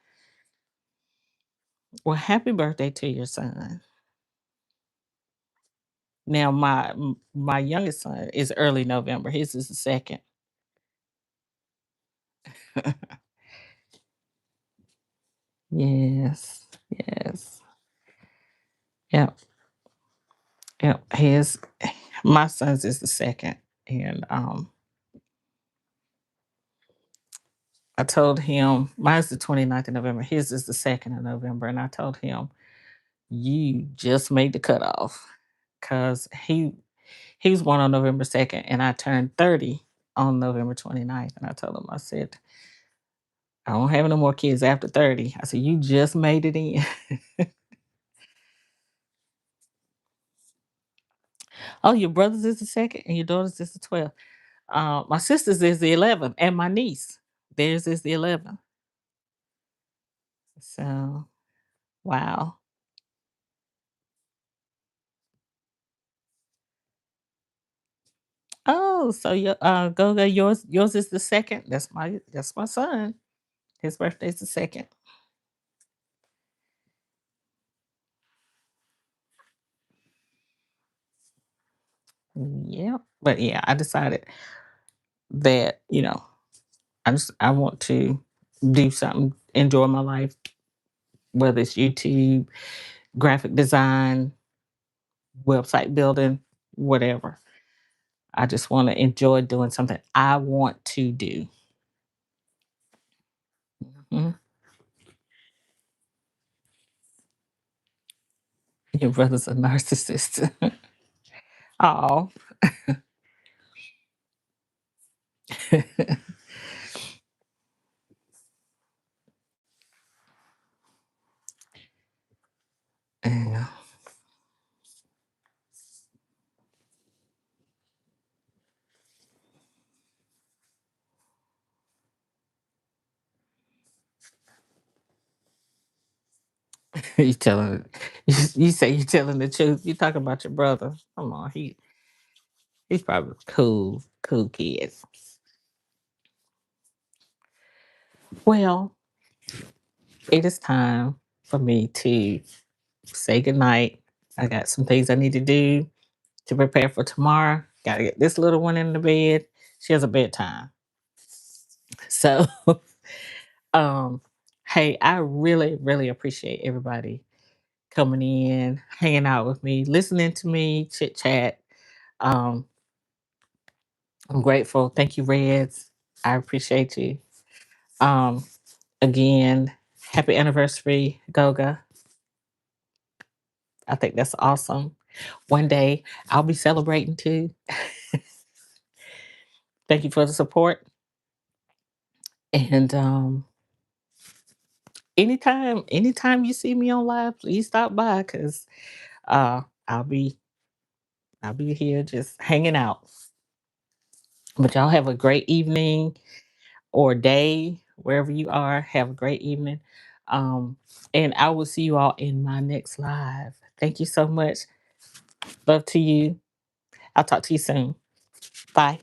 Well, happy birthday to your son. Now my youngest son is early November. His is the second. Yes. Yes. Yep. Yep. His my son's is the second. And I told him mine's the 29th of November. His is the second of November. And I told him, you just made the cutoff. Cause he was born on November 2nd and I turned 30 on November 29th. And I told him, I said, I don't have no more kids after 30. I said, you just made it in. Oh, your brother's is the second and your daughter's is the 12th. My sister's is the 11th and my niece, theirs is the 11th. So, wow. Oh, so your Goga, yours is the second. That's my son. His birthday's the second. Yeah. But yeah, I decided that, I want to do something, enjoy my life, whether it's YouTube, graphic design, website building, whatever. I just want to enjoy doing something I want to do. Mhm. Your brother's a narcissist. Oh. Yeah. You telling you say you're telling the truth. You talking about your brother. Come on, he's probably cool kid. Well, it is time for me to say goodnight. I got some things I need to do to prepare for tomorrow. Gotta get this little one in the bed. She has a bedtime. So um hey, I really, really appreciate everybody coming in, hanging out with me, listening to me chit chat. Um, I'm grateful. Thank you, Reds. I appreciate you. Um, again, happy anniversary, Goga. I think that's awesome. One day I'll be celebrating too. Thank you for the support. And anytime you see me on live, please stop by because uh I'll be I'll be here just hanging out. But y'all have a great evening or day wherever you are. Have a great evening. Um, and I will see you all in my next live. Thank you so much. Love to you. I'll talk to you soon. Bye.